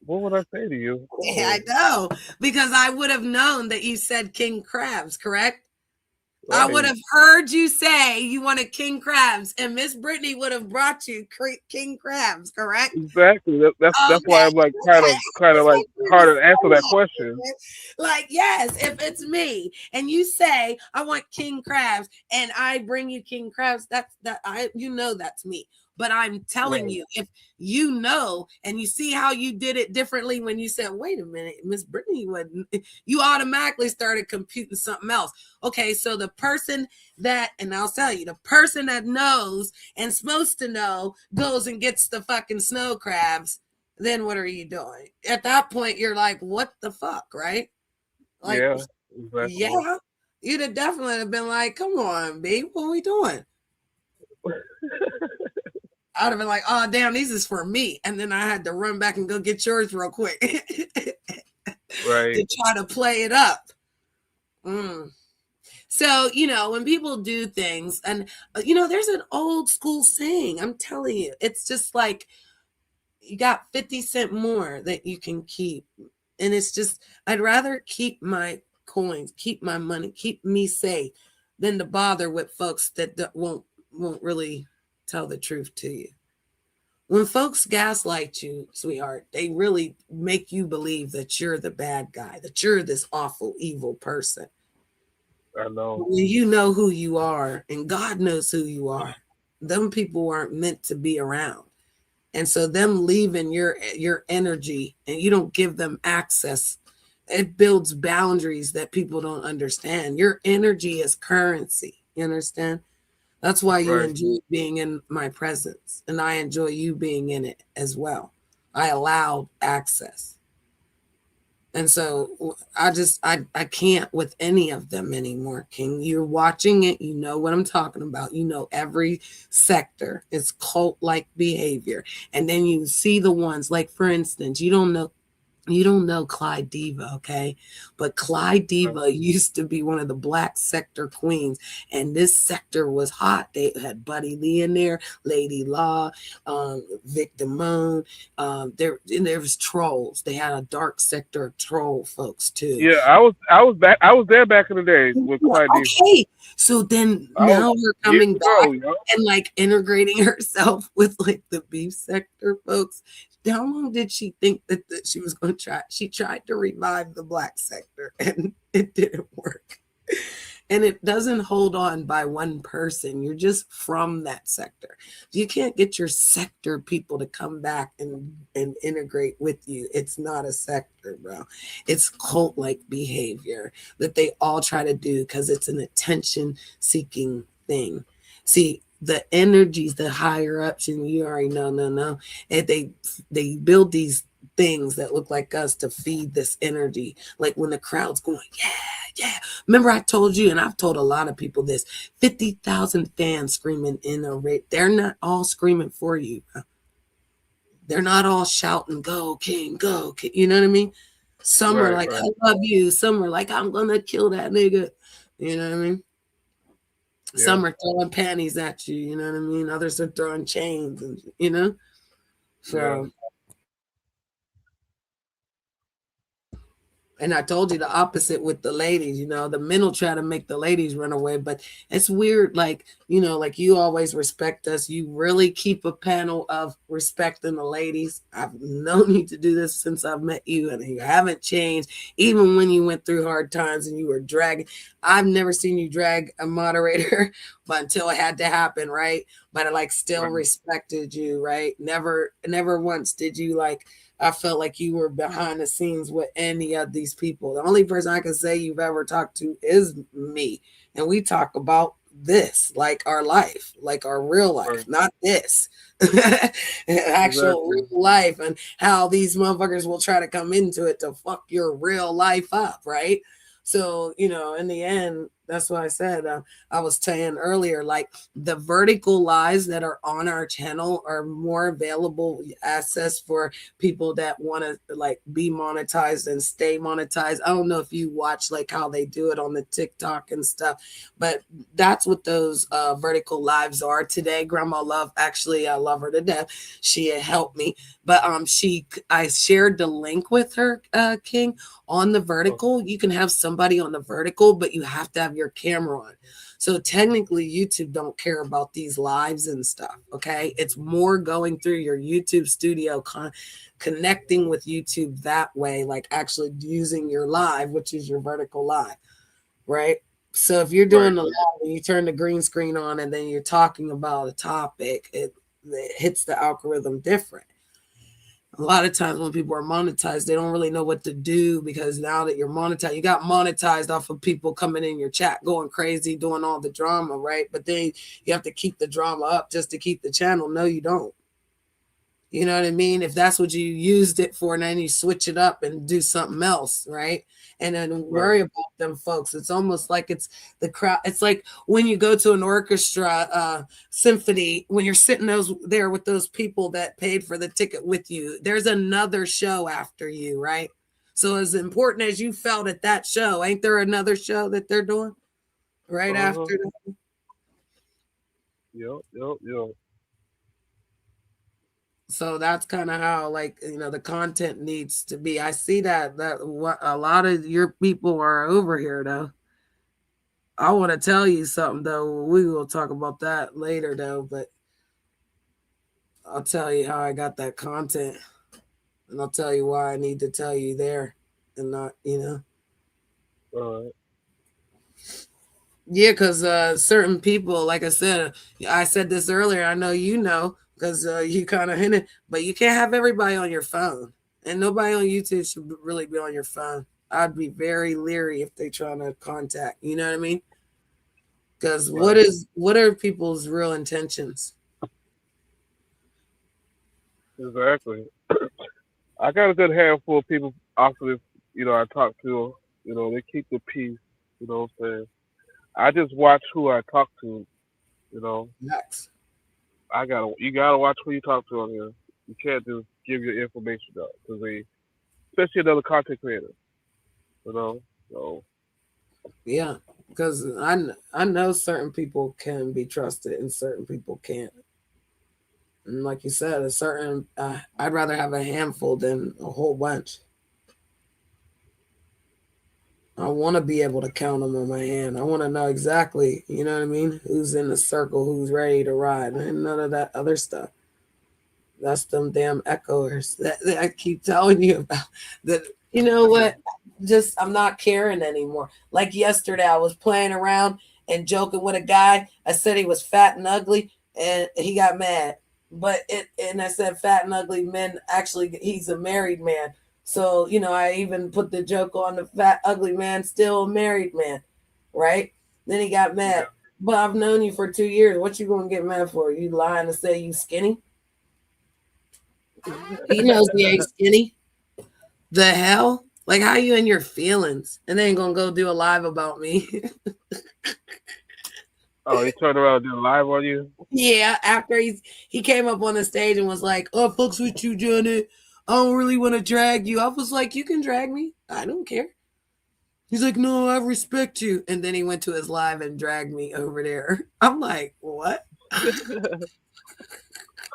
What would I say to you? Yeah, I know. Because I would have known that you said king crabs, correct? I would Right. have heard you say you wanted king crabs, and Miss Brittany would have brought you king crabs, correct? Exactly. That's why Okay. I'm like kind of like hard to answer that question. Like, yes, if it's me and you say I want king crabs and I bring you king crabs, that's me. But I'm telling Right. you, if you know and you see how you did it differently when you said, wait a minute, Miss Brittany wouldn't, you automatically started computing something else. Okay, so the person that, and I'll tell you, the person that knows and supposed to know goes and gets the fucking snow crabs, then what are you doing? At that point, you're like, what the fuck, right? Like, Yeah. Exactly. yeah, you'd have definitely have been like, come on, B, what are we doing? I'd have been like, oh, damn, these is for me. And then I had to run back and go get yours real quick Right. to try to play it up. Mm. So, when people do things, and, there's an old school saying, I'm telling you, it's just like, you got 50 cent more that you can keep. And it's just, I'd rather keep my coins, keep my money, keep me safe than to bother with folks that won't really tell the truth to you. When folks gaslight you, sweetheart, they really make you believe that you're the bad guy, that you're this awful, evil person. I know. When you know who you are and God knows who you are, them people aren't meant to be around. And so them leaving your energy and you don't give them access, it builds boundaries that people don't understand. Your energy is currency. You understand? That's why you Right. enjoy being in my presence, and I enjoy you being in it as well. I allowed access. And so I can't with any of them anymore, King. You're watching it, you know what I'm talking about. You know every sector. It's cult-like behavior. And then you see the ones, like for instance, you don't know You don't know Clyde Diva, okay? But Clyde Diva used to be one of the black sector queens, and this sector was hot. They had Buddy Lee in there, Lady Law, Vic Damone. There was trolls. They had a dark sector of troll folks too. Yeah, I was there back in the day with Clyde Diva. Okay, so then I was now we're years coming back ago, yo. and like integrating herself with like the beef sector folks. How long did she think that she was going to try? She tried to revive the black sector and it didn't work. And it doesn't hold on by one person. You're just from that sector. You can't get your sector people to come back and integrate with you. It's not a sector, bro. It's cult-like behavior that they all try to do because it's an attention-seeking thing. See, the energies, the higher ups, and you already know, no, and they build these things that look like us to feed this energy. Like when the crowd's going, yeah, yeah. Remember I told you, and I've told a lot of people this, 50,000 fans screaming in a rate. They're not all screaming for you. They're not all shouting, go, King, go, King. You know what I mean? Some are Right, like, right. I love you. Some are like, I'm going to kill that nigga. You know what I mean? Yeah, Some are throwing panties at you. You know what I mean? Others are throwing chains, and you know? yeah. So, and I told you the opposite with the ladies, the men will try to make the ladies run away, but it's weird. Like, like you always respect us. You really keep a panel of respecting the ladies. I've known you to do this since I've met you, and you haven't changed. Even when you went through hard times and you were dragging, I've never seen you drag a moderator, but until it had to happen, right? But I like still Right, respected you, right? Never once did you like I felt like you were behind the scenes with any of these people. The only person I can say you've ever talked to is me. And we talk about this, like our life, like our real life, right. not this. Actual Exactly. real life and how these motherfuckers will try to come into it to fuck your real life up, right? So, in the end, that's what I said. I was saying earlier, like the vertical lives that are on our channel are more available access for people that want to like be monetized and stay monetized. I don't know if you watch like how they do it on the TikTok and stuff, but that's what those vertical lives are today. Grandma Love, actually, I love her to death. She had helped me, but I shared the link with her, King, on the Uh, vertical. You can have somebody on the vertical, but you have to have your camera on. So technically, YouTube don't care about these lives and stuff. Okay, it's more going through your YouTube studio, connecting with YouTube that way, like actually using your live, which is your vertical live, right? So if you're right, doing the live and you turn the green screen on and then you're talking about a topic, it hits the algorithm different. A lot of times when people are monetized, they don't really know what to do because now that you're monetized, you got monetized off of people coming in your chat, going crazy, doing all the drama, right? But then you have to keep the drama up just to keep the channel. No, you don't. You know what I mean? If that's what you used it for, and then you switch it up and do something else, right? And then right. worry about them folks. It's almost like it's the crowd. It's like when you go to an orchestra symphony, when you're sitting there with those people that paid for the ticket with you, there's another show after you, right? So as important as you felt at that show, ain't there another show that they're doing right Uh-huh. after that? Yep, yep, yep. So that's kind of how like the content needs to be. I see that what a lot of your people are over here though. I want to tell you something though. We will talk about that later though, but I'll tell you how I got that content, and I'll tell you why I need to tell you there and not. All right. Yeah, because certain people, like I said this earlier. I know because you kind of hinted, but you can't have everybody on your phone, and nobody on YouTube should really be on your phone. I'd be very leery if they trying to contact. You know what I mean? Because Right. what are people's real intentions? Exactly. I got a good handful of people after this, I talk to, they keep the peace, what I'm saying? I just watch who I talk to, you know. Next. You gotta watch who you talk to on here. You can't just give your information out because especially another content creator. You know, so Yeah, because I know certain people can be trusted and certain people can't. And like you said, a certain I'd rather have a handful than a whole bunch. I want to be able to count them on my hand. I want to know exactly, you know what I mean, who's in the circle, who's ready to ride, and none of that other stuff. That's them damn echoers that I keep telling you about. That you know what? Just I'm not caring anymore. Like yesterday, I was playing around and joking with a guy. I said he was fat and ugly, and he got mad. But it and I said fat and ugly men. Actually, he's a married man. So I even put the joke on the fat ugly man, still a married man, right? Then he got mad. yeah. But I've known you for 2 years. What you gonna get mad for? You lying to say you skinny? He knows he ain't skinny. The hell? Like, how you in your feelings and then gonna go do a live about me? Oh, he turned around and did a live on you. Yeah, after he came up on the stage and was like, "Oh, fucks with you, Janet. I don't really want to drag you." I was like, "You can drag me. I don't care." He's like, "No, I respect you." And then he went to his live and dragged me over there. I'm like, "What?" I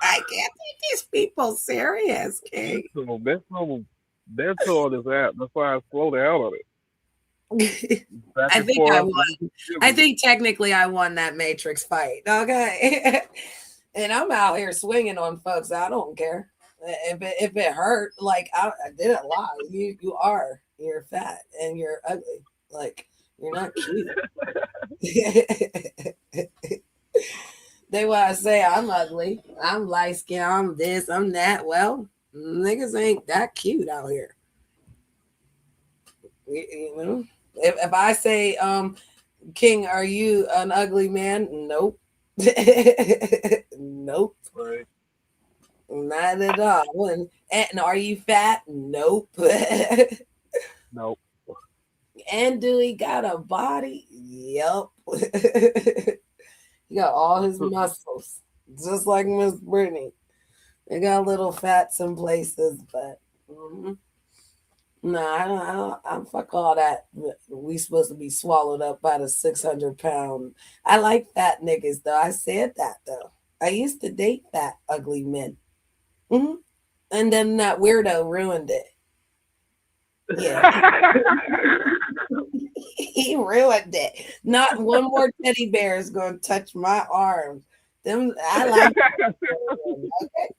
can't take these people serious, King. Mental on this app. That's why I slow down on it. Back I and think I forth. won. I think technically I won that Matrix fight. Okay. And I'm out here swinging on folks. I don't care. If it hurt, like I didn't lie. You're fat and you're ugly. Like you're not cute. They want to say I'm ugly. I'm light skinned. I'm this. I'm that. Well, niggas ain't that cute out here. You know. If I say, King, are you an ugly man? Nope. Nope. Right. Not at all. And are you fat? Nope. Nope. And do he got a body? Yep. He got all his muscles, just like Miss Brittany. They got little fats in places, but no, I don't fuck all that. We supposed to be swallowed up by the 600 pound. I like fat niggas though. I said that though. I used to date fat, ugly men. hmm And then that weirdo ruined it. Yeah, he ruined it. Not one more teddy bear is gonna touch my arms. Them I like, okay?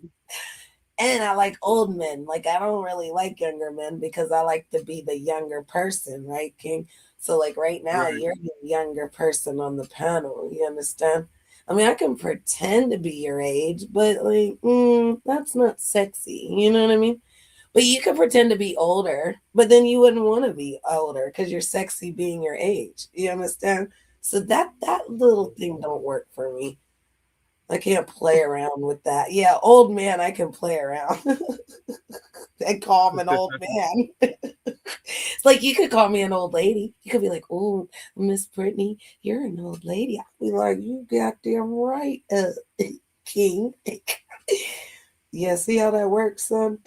And I like old men. Like I don't really like younger men because I like to be the younger person, right, King? So like right now, Right. you're the younger person on the panel. You understand? I mean, I can pretend to be your age, but like, that's not sexy. You know what I mean? But you could pretend to be older, but then you wouldn't want to be older because you're sexy being your age. You understand? So that little thing don't work for me. I can't play around with that. Yeah, old man, I can play around. They call him an old man. It's like you could call me an old lady. You could be like, "Oh, Miss Brittany, you're an old lady." I'd be like, "You goddamn right, King." Yeah, see how that works, son?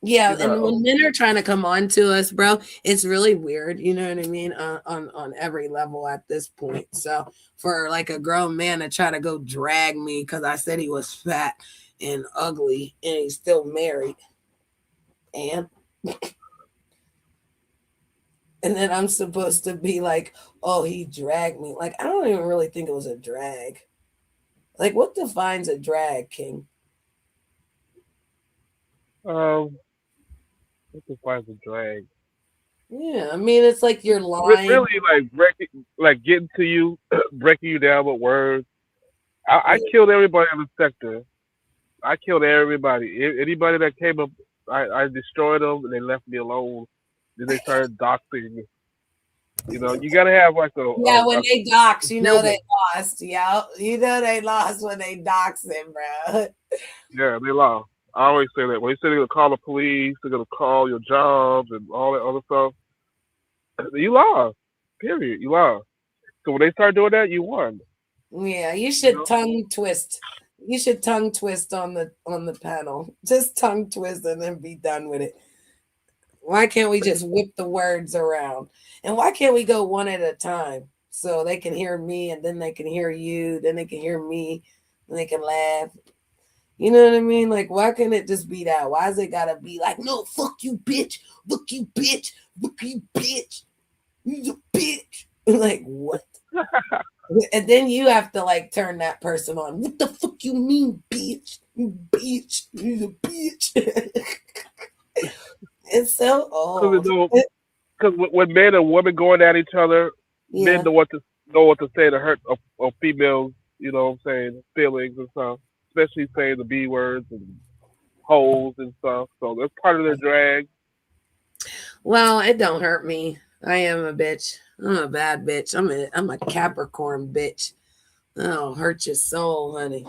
Yeah, You're not and when old. men are trying to come on to us, bro, it's really weird. You know what I mean? On every level at this point. So for like a grown man to try to go drag me because I said he was fat and ugly and he's still married, and then I'm supposed to be like, oh, he dragged me. Like I don't even really think it was a drag. Like what defines a drag, King? Um, what defines a drag? Yeah, I mean it's like you're lying. Really, like breaking, like getting to you, breaking you down with words. I killed everybody in the sector. I killed everybody. Anybody that came up, I destroyed them, and they left me alone. Then they started doxing me. You gotta have like Yeah, when they dox, a kill they them. lost. Yeah, they lost when they dox him, bro. Yeah, they lost. I always say that when they say they're gonna call the police, they're gonna call your jobs and all that other stuff. You lost. Period. You lost. So when they start doing that, you won. Yeah, you You should know. tongue twist You should tongue twist on the panel. Just tongue twist and then be done with it. Why can't we just whip the words around? And why can't we go one at a time so they can hear me and then they can hear you, then they can hear me, and they can laugh. You know what I mean? Like, why can't it just be that? Why is it gotta be like, no, fuck you, bitch, fuck you, bitch, fuck you, bitch, you a bitch? Like, what? And then you have to like turn that person on. What the fuck you mean, bitch? You bitch, you a bitch. It's so old. Because when men and women going at each other, men Yeah. know what to say to hurt a female's, what I'm saying, feelings and stuff. Especially saying the B words and holes and stuff. So that's part of their drag. Well, it don't hurt me. I am a bitch. I'm a bad bitch. I'm a Capricorn bitch. I'll hurt your soul, honey.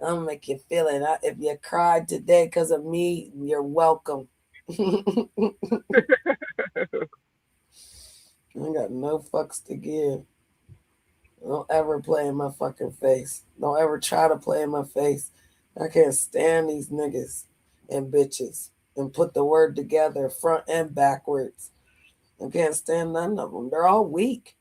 I'll make you feel it. If you cried today because of me, you're welcome. I got no fucks to give. Don't ever play in my fucking face. Don't ever try to play in my face. I can't stand these niggas and bitches and put the word together front and backwards. I can't stand none of them. They're all weak.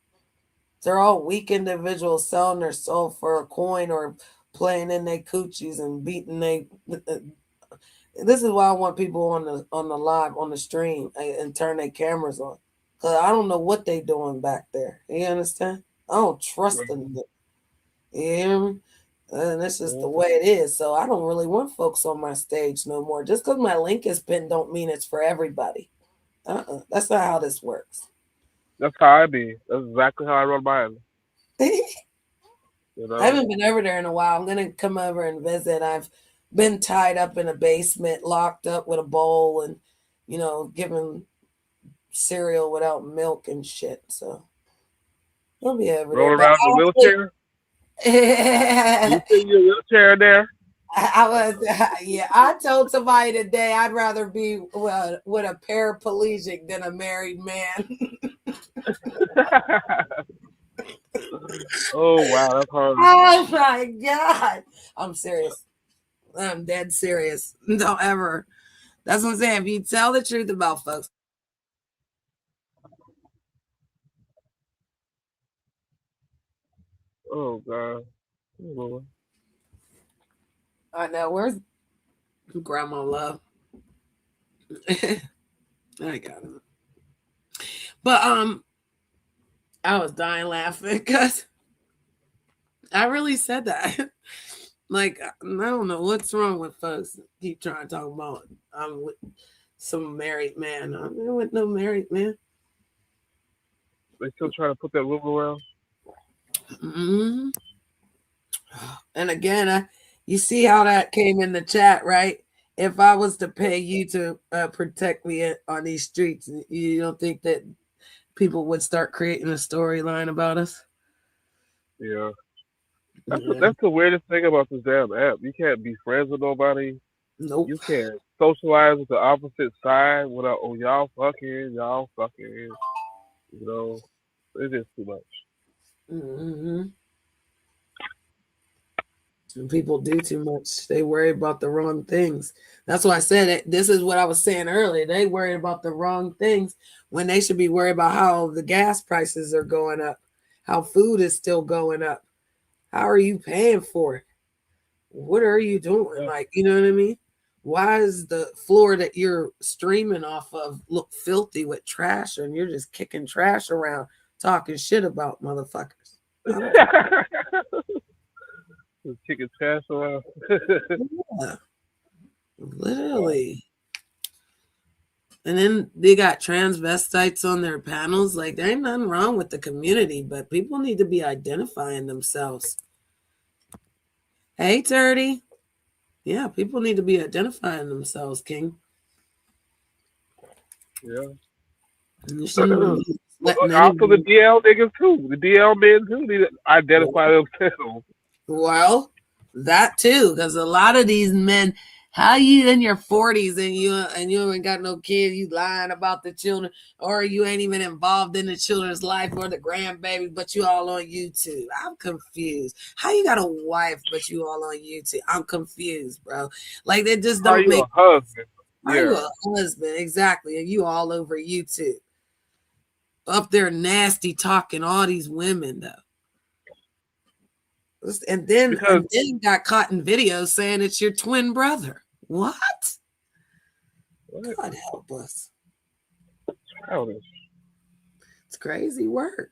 They're all weak individuals selling their soul for a coin or playing in their coochies and beating they. This is why I want people on the live on the stream and turn their cameras on, cause I don't know what they doing back there. You understand? I don't trust them. You hear me? And that's just the way it is. So I don't really want folks on my stage no more. Just because my link is pinned don't mean it's for everybody. That's not how this works. That's how I be. That's exactly how I run mine. I You know. haven't been over there in a while. I'm gonna come over and visit. I've been tied up in a basement, locked up with a bowl, and given cereal without milk and shit. So he'll be over there. Rolling But around in a wheelchair. You see your wheelchair there? I was, yeah. I told somebody today I'd rather be with a paraplegic than a married man. Oh wow, that's hard. Oh my god, I'm serious. I'm dead serious. Don't ever. That's what I'm saying. If you tell the truth about folks, Oh god. Oh, I know where's Grandma Love. I got him. But I was dying laughing because I really said that. Like, I don't know what's wrong with folks. Keep trying to talk about I'm with some married man. I'm not with no married man. they still trying to put that rule around. Mm-hmm. And again, you see how that came in the chat, right? If I was to pay you to protect me on these streets, you don't think that people would start creating a storyline about us? Yeah. Yeah. That's the weirdest thing about this damn app. You can't be friends with nobody. Nope. You can't socialize with the opposite side without y'all fucking. It's just too much. Mm-hmm. And people do too much. They worry about the wrong things. That's why I said it. This is what I was saying earlier. They worry about the wrong things when they should be worried about how the gas prices are going up, how food is still going up. How are you paying for it? What are you doing? Like, you know what I mean? Why is the floor that you're streaming off of look filthy with trash and you're just kicking trash around talking shit about motherfuckers? Kicking trash around. Yeah, literally. And then they got transvestites on their panels. Like, there ain't nothing wrong with the community, but people need to be identifying themselves. Hey, Turdy. Yeah, people need to be identifying themselves, King. Yeah. Also, the DL niggas too. The DL men too need to identify themselves. Well, that too, because a lot of these men How you in your 40s and you ain't got no kids, you lying about the children, or you ain't even involved in the children's life or the grandbaby, but you all on YouTube. I'm confused. How you got a wife but you all on YouTube? I'm confused, bro. Like they just Are don't you make a husband? Are you Yeah. a husband? Exactly. And you all over YouTube. Up there nasty talking all these women though. Because And then got caught in videos saying it's your twin brother. What? what? God help us. Childish. It's crazy work.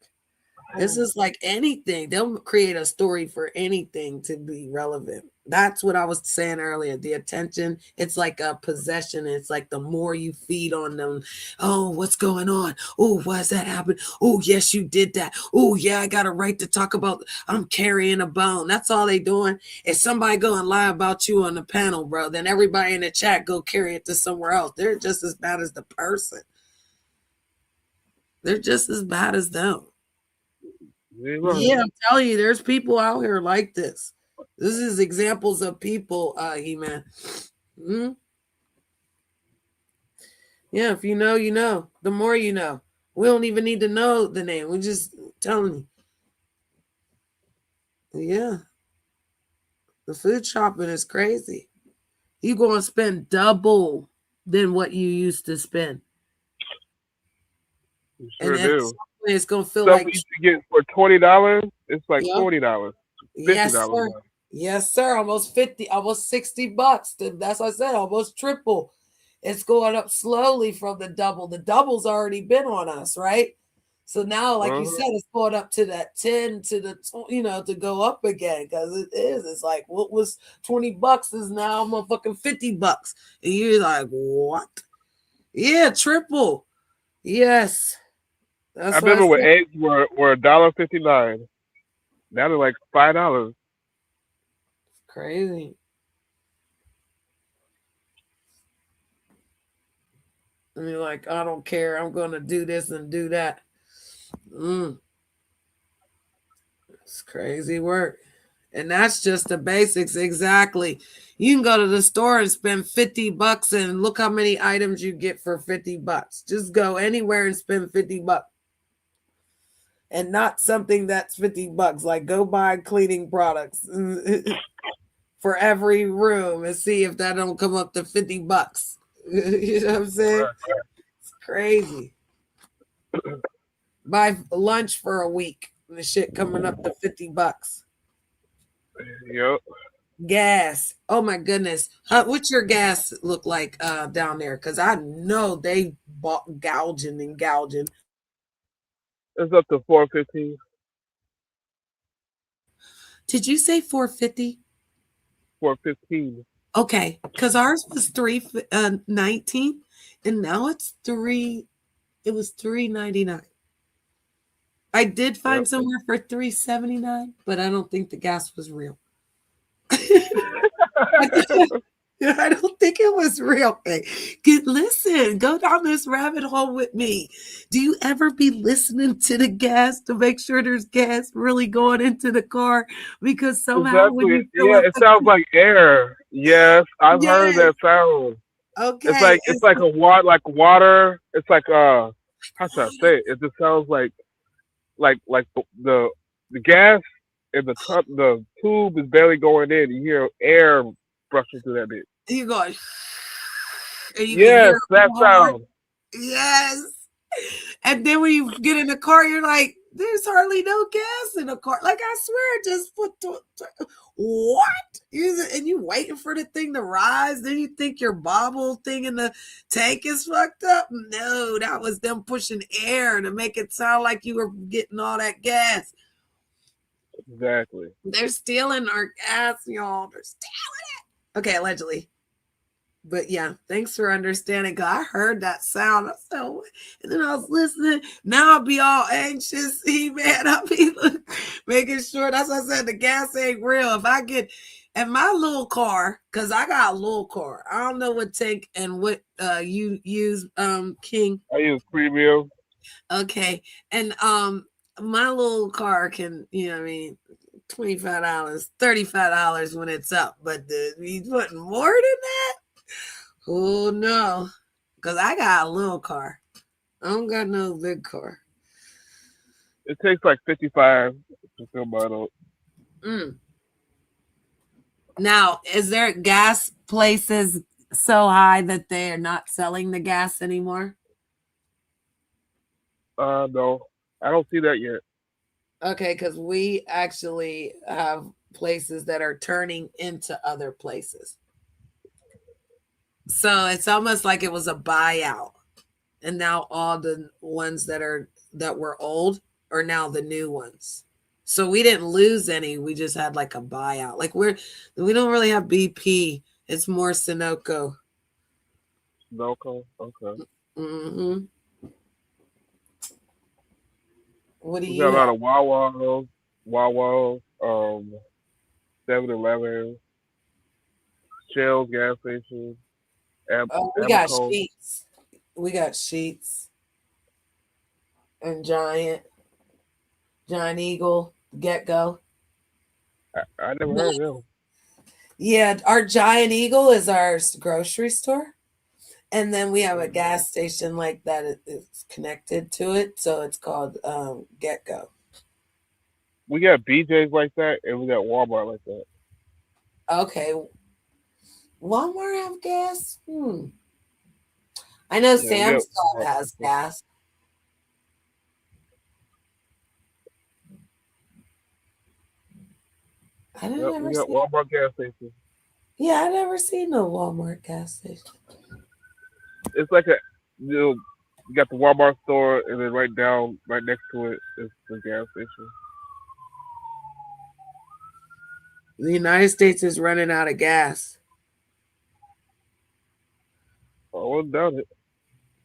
This is like anything. They'll create a story for anything to be relevant. That's what I was saying earlier. The attention, it's like a possession. It's like the more you feed on them, oh, what's going on? Oh, why's that happen? Oh, yes, you did that. Oh, yeah, I got a right to talk about I'm carrying a bone. That's all they doing. If somebody go and lie about you on the panel, bro, then everybody in the chat go carry it to somewhere else. They're just as bad as the person. They're just as bad as them. Yeah, I'm telling you, there's people out here like this. This is examples of people, He-Man. Mm-hmm. Yeah, if you know, you know. The more you know. We don't even need to know the name. We're just telling you. Yeah. The food shopping is crazy. You going to spend double than what you used to spend. You And sure at do. some point, it's going to feel Stuff we like, used to get for $20, it's like yeah, $40, yes, $50 sir. now. Yes, sir. Almost 50, almost $60. That's what I said, almost triple. It's going up slowly from the double. The double's already been on us, right? So now, like you Uh-huh. said, it's going up to that 10 to the, to go up again because it is. It's like what was $20 is now motherfucking $50. And you're like, what? Yeah, triple. Yes. I That's what I remember when said. eggs were $1.59. Now they're like $5. Crazy. And you're like, I don't care. I'm going to do this and do that. It's crazy work. And that's just the basics. Exactly. You can go to the store and spend $50 and look how many items you get for $50. Just go anywhere and spend $50. And not something that's $50. Like go buy cleaning products for every room and see if that don't come up to $50. You know what I'm saying? It's crazy. Buy lunch for a week and the shit coming up to $50. Yep. Gas. Oh my goodness. What's your gas look like down there? Because I know they bought gouging and gouging. It's up to 4.15. Did you say 450? 4.15. Okay, because ours was 319 and now it's three. It was 399. I did find Yep. somewhere for 379, but I don't think the gas was real. I don't think it was real. Okay. Listen, go down this rabbit hole with me. Do you ever be listening to the gas to make sure there's gas really going into the car? Because somehow when Exactly. you fill Yeah, up it the sounds like air. Yes, I've heard yes, that sound. okay, It's like a water, like water. It's like how should I say it? It just sounds like the gas in the tube is barely going in. You hear air brushing through that bit. you go, and you can hear Yes, it that hard. sound. Yes. And then when you get in the car, you're like, there's hardly no gas in the car. Like I swear, just put what? And you waiting for the thing to rise. Then you think your bobble thing in the tank is fucked up. No, that was them pushing air to make it sound like you were getting all that gas. Exactly. They're stealing our gas, y'all. They're stealing it. Okay, allegedly. But yeah, thanks for understanding. Cause I heard that sound. I said, what? And then I was listening. Now I'll be all anxious. Man, I'll be making sure. That's what I said. The gas ain't real. If I get in my little car, because I got a little car. I don't know what tank and what you use, King. I use premium. Okay. And my little car can, what I mean, $25, $35 when it's up. But he's putting more than that? Oh no. Because I got a little car. I don't got no big car. It takes like 55 to fill mine up. Mm. Now, is there gas places so high that they are not selling the gas anymore? No, I don't see that yet. Okay, because we actually have places that are turning into other places. So it's almost like it was a buyout. And now all the ones that were old are now the new ones. So we didn't lose any. We just had like a buyout. Like we don't really have BP. It's more Sunoco. Okay, okay. Hmm. What do We got you a lot have? of Wawas, 7-Eleven, Shell's gas stations, Oh, we got Amoco. Sheets. We got Sheets and Giant Eagle, Get Go. I never heard of them. Yeah, our Giant Eagle is our grocery store. And then we have a Mhm. gas station like that is connected to it. So it's called Get Go. We got BJ's like that, and we got Walmart like that. Okay. Walmart have gas? I know Yeah, we got Sam's Club Walmart like has that. gas. I didn't Yep, we ever got see. Walmart gas stations. Yeah, I never seen no Walmart gas station. It's like you got the Walmart store, and then right next to it is the gas station. The United States is running out of gas. I wouldn't doubt it.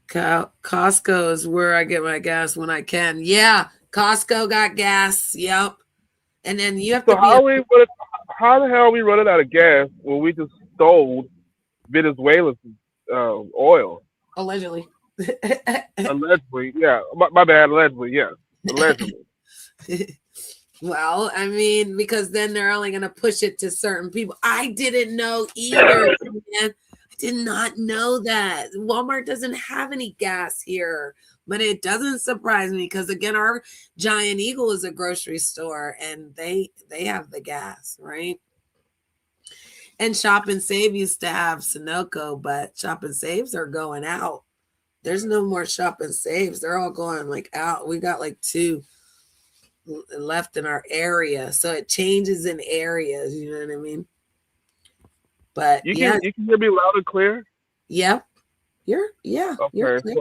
Costco is where I get my gas when I can. Yeah, Costco got gas. Yep. And then you have to So be a how the hell are we running out of gas when we just stole Venezuela's oil? allegedly. Allegedly, yeah. My bad. Allegedly, yeah. Allegedly. Well, I mean, because then they're only going to push it to certain people. I didn't know either, man. I did not know that. Walmart doesn't have any gas here, but it doesn't surprise me because again, our Giant Eagle is a grocery store and they have the gas, right? And Shop and Save used to have Sunoco, but Shop and Saves are going out. There's no more Shop and Saves. They're all going like out. We got like two left in our area. So it changes in areas, you know what I mean? But yeah, You can hear me loud and clear. yeah, you're Okay, clear.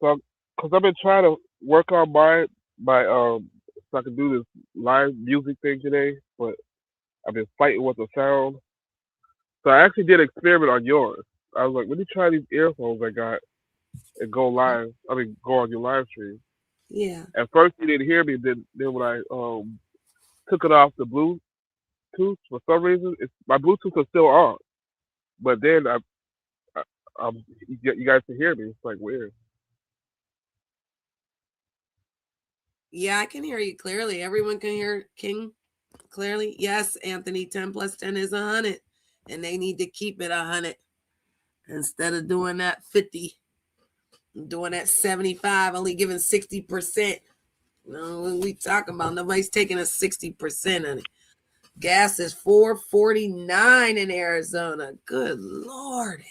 so because I've been trying to work on my so I can do this live music thing today, but I've been fighting with the sound. So I actually did an experiment on yours. I was like, let me try these earphones I got and go live. I mean, go on your live stream. Yeah. At first, you didn't hear me. Then when I took it off the Bluetooth for some reason, my Bluetooth is still on. But then I, you guys can hear me. It's like weird. Yeah, I can hear you clearly. Everyone can hear King clearly. Yes, Anthony, 10 plus 10 is 100. And they need to keep it 100 instead of doing that 50, doing that 75, only giving 60%. No, what we talking about? Nobody's taking a 60% on it. Gas is $4.49 in Arizona. Good Lord.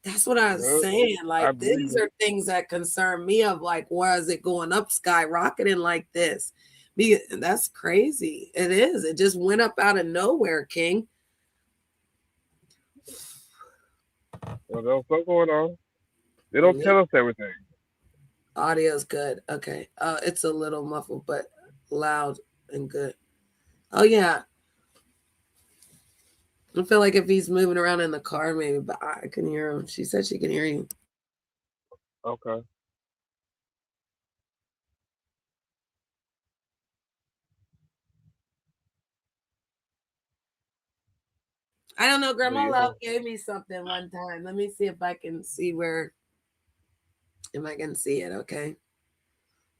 That's what I was Yeah, saying. I Like, believe these it. are things that concern me of like, why is it going up skyrocketing like this? That's crazy. It is. It just went up out of nowhere, King. Well, there's something going on. They don't Yep. tell us everything. Audio's good. Okay. It's a little muffled, but loud and good. Oh yeah. I feel like if he's moving around in the car, maybe, but I can hear him. She said she can hear you. Okay. I don't know. But Grandma yeah. Love gave me something one time. Let me see if I can see if I can see it. Okay.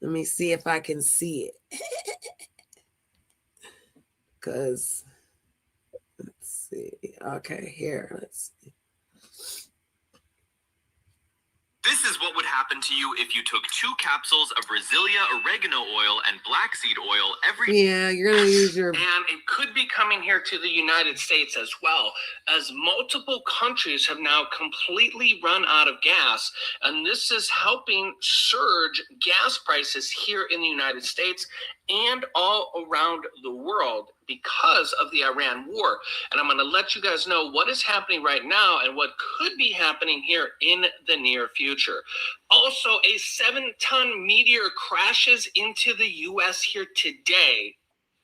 Let me see if I can see it. Because let's see. Okay, here. Let's see. This is what would happen to you if you took 2 capsules of Brasilia oregano oil and black seed oil every. Yeah, you're gonna use your. And it could be coming here to the United States as well, as multiple countries have now completely run out of gas, and this is helping surge gas prices here in the United States and all around the world because of the Iran war. And I'm going to let you guys know what is happening right now and what could be happening here in the near future. Also, a 7-ton meteor crashes into the U.S. here today.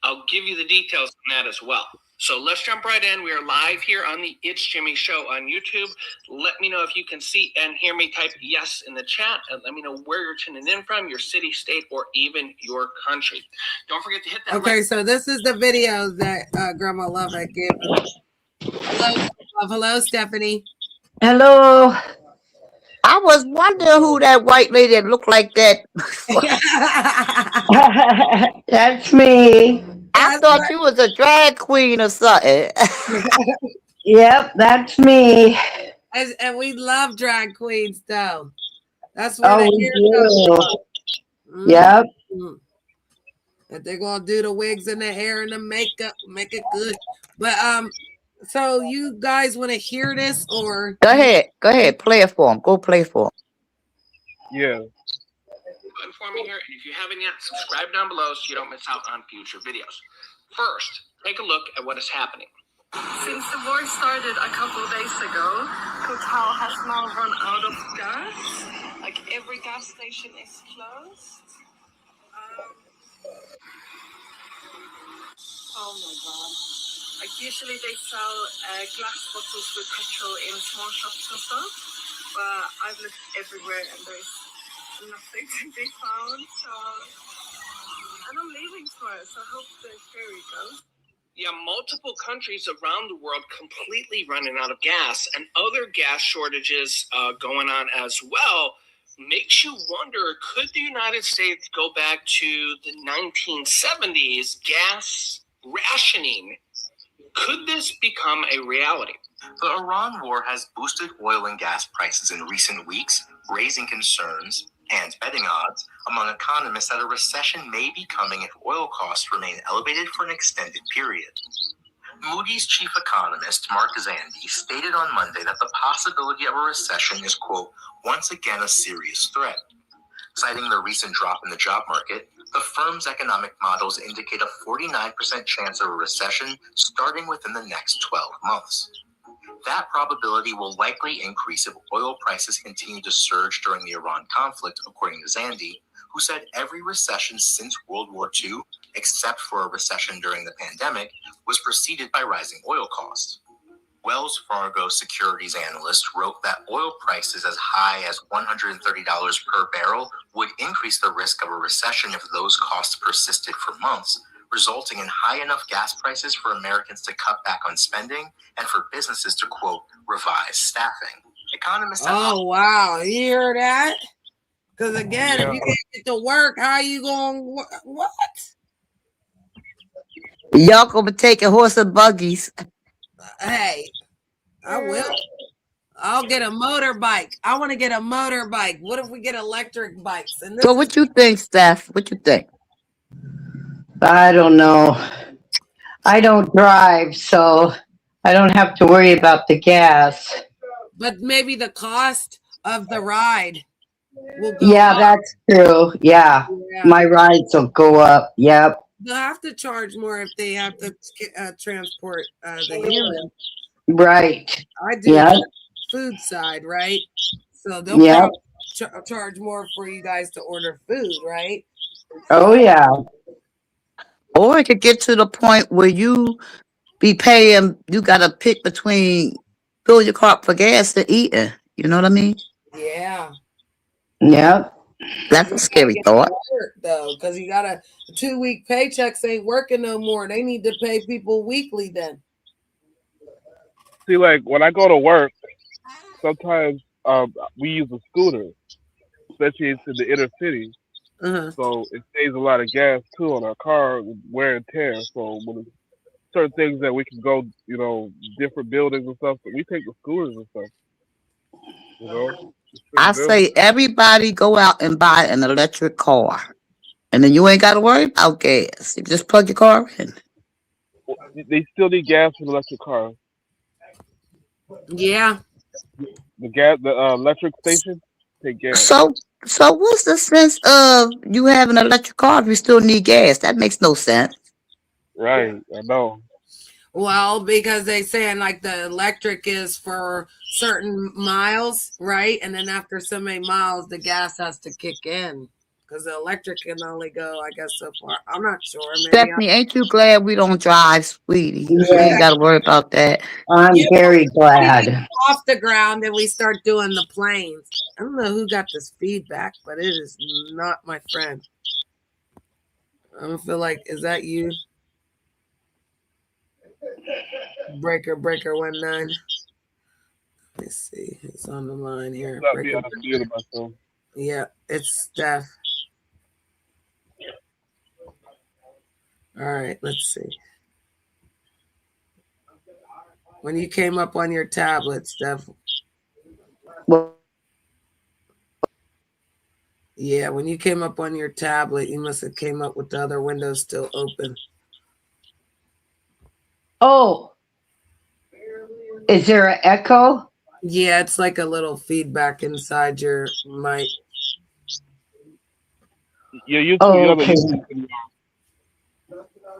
I'll give you the details on that as well. So let's jump right in. We are live here on the It's Jimmy Show on YouTube. Let me know if you can see and hear me. Type yes in the chat and let me know where you're tuning in from, your city, state, or even your country. Don't forget to hit that. Okay, so this is the video that Grandma Love I gave. Hello, Stephanie. Hello. I was wondering who that white lady that looked like that. That's me. I thought you was a drag queen or something. Yep, that's me. And we love drag queens, though. That's where Oh, the we hair comes do. from. Yep. That they're gonna do the wigs and the hair and the makeup, make it good. But so you guys want to hear this or Go ahead, play it for him. Go play for him. Yeah. Inform me here, and if you haven't yet, subscribe down below so you don't miss out on future videos. First, take a look at what is happening. Since the war started a couple of days ago, Total has now run out of gas. Like every gas station is closed. Oh my god. Like usually they sell glass bottles with petrol in small shops and stuff, but I've looked everywhere and there's nothing to be found. So, and I'm leaving tomorrow, so I hope the ferry goes. Yeah, multiple countries around the world completely running out of gas, and other gas shortages going on as well. Makes you wonder, could the United States go back to the 1970s gas rationing? Could this become a reality? The Iran war has boosted oil and gas prices in recent weeks, raising concerns and betting odds among economists that a recession may be coming if oil costs remain elevated for an extended period. Moody's chief economist, Mark Zandi, stated on Monday that the possibility of a recession is, quote, once again a serious threat. Citing the recent drop in the job market, the firm's economic models indicate a 49% chance of a recession starting within the next 12 months. That probability will likely increase if oil prices continue to surge during the Iran conflict, according to Zandi, who said every recession since World War II, except for a recession during the pandemic, was preceded by rising oil costs. Wells Fargo securities analyst wrote that oil prices as high as $130 per barrel would increase the risk of a recession if those costs persisted for months, resulting in high enough gas prices for Americans to cut back on spending and for businesses to, quote, revise staffing. Economists wow, you hear that? Because again, Yeah. if you can't get to work, how are you going? What? Y'all gonna be taking horse and buggies. Hey, I will. I'll get a motorbike. I want to get a motorbike. What if we get electric bikes? And So what you think, Steph? What you think? I don't know. I don't drive, so I don't have to worry about the gas. But maybe the cost of the ride will go Yeah, up. that's true. Yeah. My rides will go up. Yep. They'll have to charge more if they have to transport the human. Right. I do the food side, right? So they'll probably charge more for you guys to order food, right? Oh, yeah. Or it could get to the point where you be paying, you gotta pick between fill your car up for gas and eating. You know what I mean? Yeah. Yep. That's a scary thought. Though, because you got a 2-week paychecks ain't working no more. They need to pay people weekly then. See, like when I go to work, sometimes we use a scooter, especially into the inner city. So it saves a lot of gas too on our car, wear and tear. So when certain things that we can go, different buildings and stuff. But we take the scooters and stuff. Just fit the I bill. say everybody go out and buy an electric car. And then you ain't got to worry about gas. You just plug your car in. Well, they still need gas for the electric cars. Yeah. The electric station take gas. So, so what's the sense of you having an electric car if you still need gas? That makes no sense. Right, I know. Well, because they saying like the electric is for certain miles, right? And then after so many miles, the gas has to kick in because the electric can only go, I guess, so far. I'm not sure. Maybe I. Stephanie, ain't you glad we don't drive, sweetie? We Yeah, ain't got to worry about that. I'm Yeah, very we get glad. off the ground and we start doing the planes. I don't know who got this feedback, but it is not my friend. I don't feel like, is that you? Breaker 19. Let's see. It's on the line here. Not be Breaker. able to deal with myself. Yeah, it's Steph. All right, let's see. When you came up on your tablet, Steph. Well, Yeah, when you came up on your tablet, you must have came up with the other windows still open. Oh, is there an echo? Yeah, it's like a little feedback inside your mic. Your YouTube, Oh, your other okay. YouTube.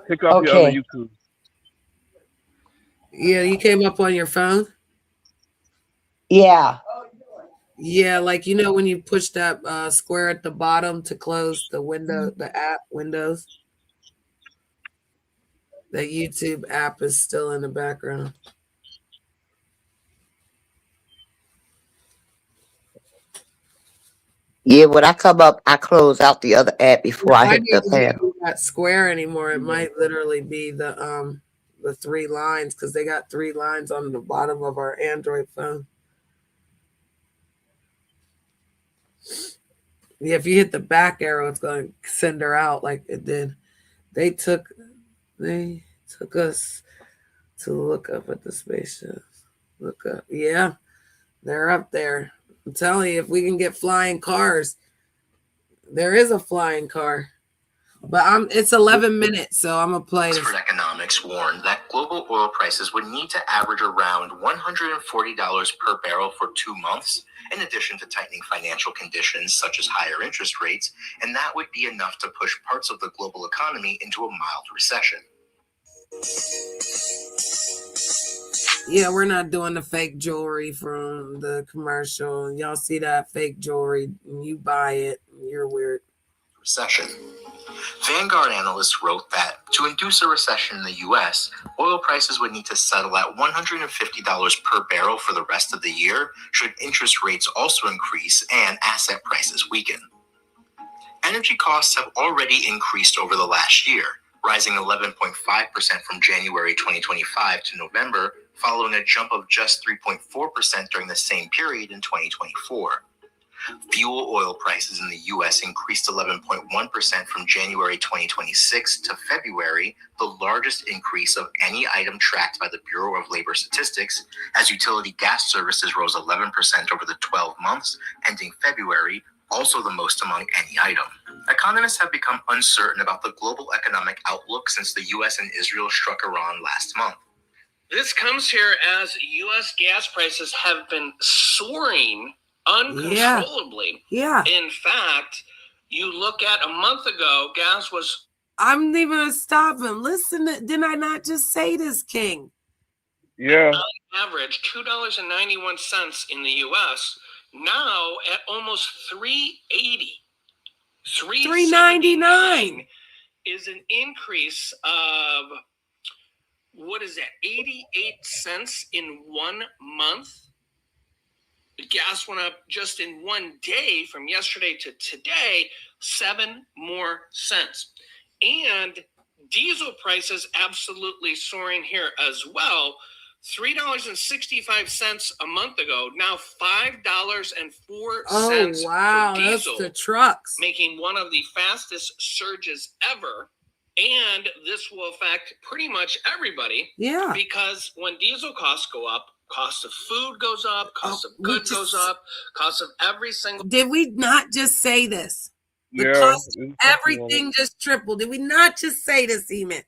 Pick up your other Okay. YouTube. Yeah, you came up on your phone? Yeah. Yeah, like when you push that square at the bottom to close the window, the app windows, the YouTube app is still in the background. yeah, when I come up, I close out the other app No, before I I hit the didn't panel. do that square anymore. It might literally be the three lines because they got three lines on the bottom of our Android phone. Yeah, if you hit the back arrow, it's going to send her out like it did. They took they took us to look up at the spaceships. Look up. Yeah, they're up there. I'm telling you, if we can get flying cars, there is a flying car. But it's 11 minutes, so I'm gonna play this. Oxford Economics warned that global oil prices would need to average around $140 per barrel for 2 months, in addition to tightening financial conditions such as higher interest rates, and that would be enough to push parts of the global economy into a mild recession. Yeah, we're not doing the fake jewelry from the commercial. Y'all see that fake jewelry, you buy it, you're weird. Recession. Vanguard analysts wrote that to induce a recession in the U.S., oil prices would need to settle at $150 per barrel for the rest of the year, should interest rates also increase and asset prices weaken. Energy costs have already increased over the last year, rising 11.5% from January 2025 to November, following a jump of just 3.4% during the same period in 2024. Fuel oil prices in the U.S. increased 11.1% from January 2026 to February, the largest increase of any item tracked by the Bureau of Labor Statistics, as utility gas services rose 11% over the 12 months ending February, also the most among any item. Economists have become uncertain about the global economic outlook since the U.S. and Israel struck Iran last month. This comes here as U.S. gas prices have been soaring uncontrollably. Yeah. In fact, you look at a month ago, gas was... I'm even gonna stop him. Listen, didn't I not just say this, King? Yeah. On average, $2.91 in the U.S., now at almost $3.80. $3.99 is an increase of, what is that, 88 cents in 1 month? The gas went up just in 1 day from yesterday to today, 7 more cents. And diesel prices absolutely soaring here as well. $3.65 a month ago, now $5.04 Oh wow, for diesel, that's the trucks. making one of the fastest surges ever. And this will affect pretty much everybody. Yeah. Because when diesel costs go up, cost of food goes up, cost of goods goes up, cost of every single. Did we not just say this? The Yeah, cost of everything just tripled. Did we not just say this, Eamon?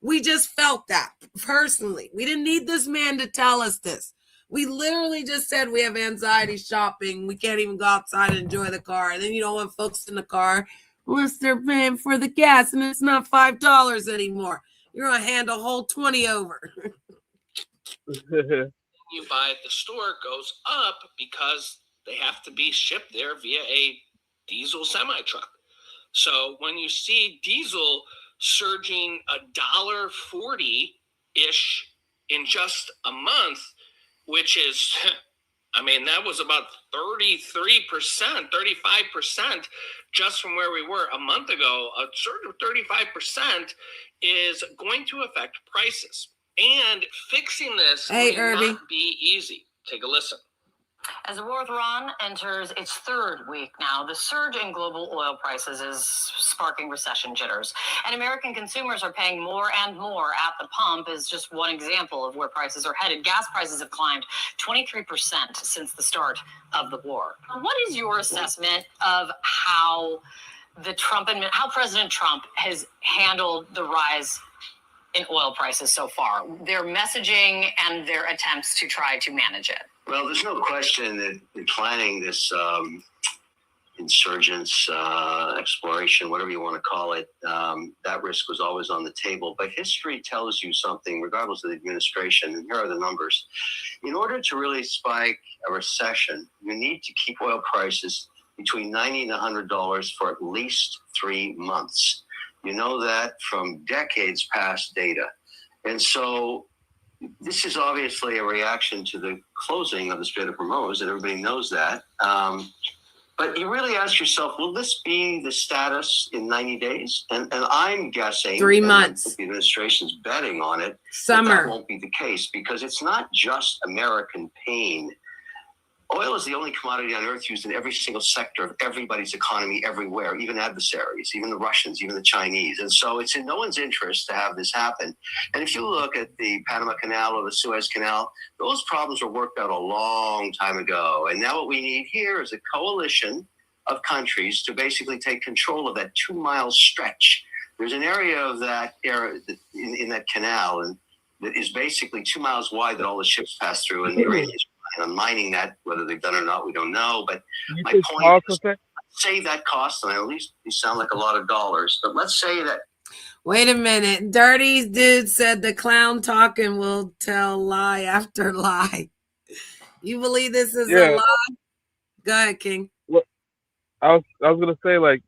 We just felt that personally. We didn't need this man to tell us this. We literally just said we have anxiety shopping. We can't even go outside and enjoy the car. And then you don't want folks in the car unless they're paying for the gas and it's not $5 anymore. You're going to hand a whole 20 over. You buy at the store goes up because they have to be shipped there via a diesel semi-truck. So when you see diesel surging $1.40-ish in just a month, which is, I mean, that was about 33%, 35% just from where we were a month ago. A surge of 35% is going to affect prices. And fixing this may not be easy. Take a listen. As the war with Iran enters its third week now, the surge in global oil prices is sparking recession jitters. And American consumers are paying more and more at the pump is just one example of where prices are headed. Gas prices have climbed 23% since the start of the war. What is your assessment of how President Trump has handled the rise in oil prices so far, their messaging and their attempts to try to manage it? Well, there's no question that in planning this insurgence, exploration, whatever you want to call it, that risk was always on the table. But history tells you something, regardless of the administration, and here are the numbers. In order to really spike a recession, you need to keep oil prices between $90 and $100 for at least 3 months. You know that from decades past data. And so this is obviously a reaction to the closing of the Strait of Hormuz, and everybody knows that. But you really ask yourself, will this be the status in 90 days? And I'm guessing 3 months. The administration's betting on it. Summer. That won't be the case because it's not just American pain. Oil is the only commodity on earth used in every single sector of everybody's economy everywhere, even adversaries, even the Russians, even the Chinese. And so it's in no one's interest to have this happen. And if you look at the Panama Canal or the Suez Canal, those problems were worked out a long time ago. And now what we need here is a coalition of countries to basically take control of that 2-mile stretch. There's an area of that area in that canal and that is basically 2 miles wide that all the ships pass through, and the Iranians on mining that, whether they've done it or not, we don't know. But my point is, save that cost, and at least you sound like a lot of dollars. But let's say that. Wait a minute. Dirty dude said the clown talking will tell lie after lie. You believe this is a lie? Go ahead, King. Well, I was gonna say, like,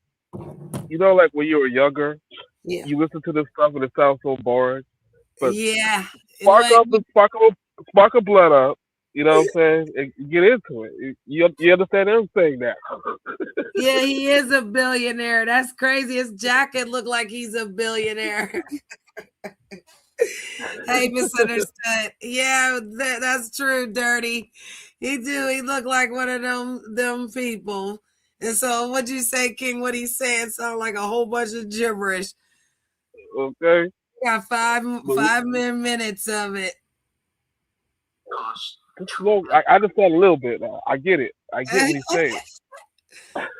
you know, like when you were younger, you listen to this stuff and it sounds so boring. But spark a blood up. You know what I'm saying? And get into it. You understand everything now. Yeah, he is a billionaire. That's crazy. His jacket looked like he's a billionaire. Hey, misunderstood. Yeah, that's true, Dirty. He looked like one of them people. And so what'd you say, King? What he's saying sounded like a whole bunch of gibberish. Okay. Got five minutes of it. I understand a little bit now. I get it. I get what he's saying.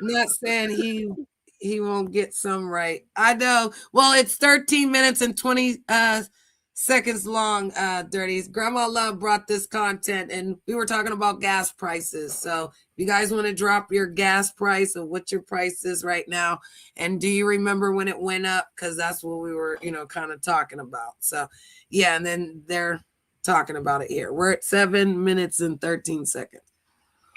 Not saying he won't get some right. I know. Well, it's 13 minutes and 20 seconds long, Dirties. Grandma Love brought this content, and we were talking about gas prices. So if you guys want to drop your gas price or what your price is right now, and do you remember when it went up? Because that's what we were, kind of talking about. So, yeah, and then they're talking about it here. We're at 7 minutes and 13 seconds.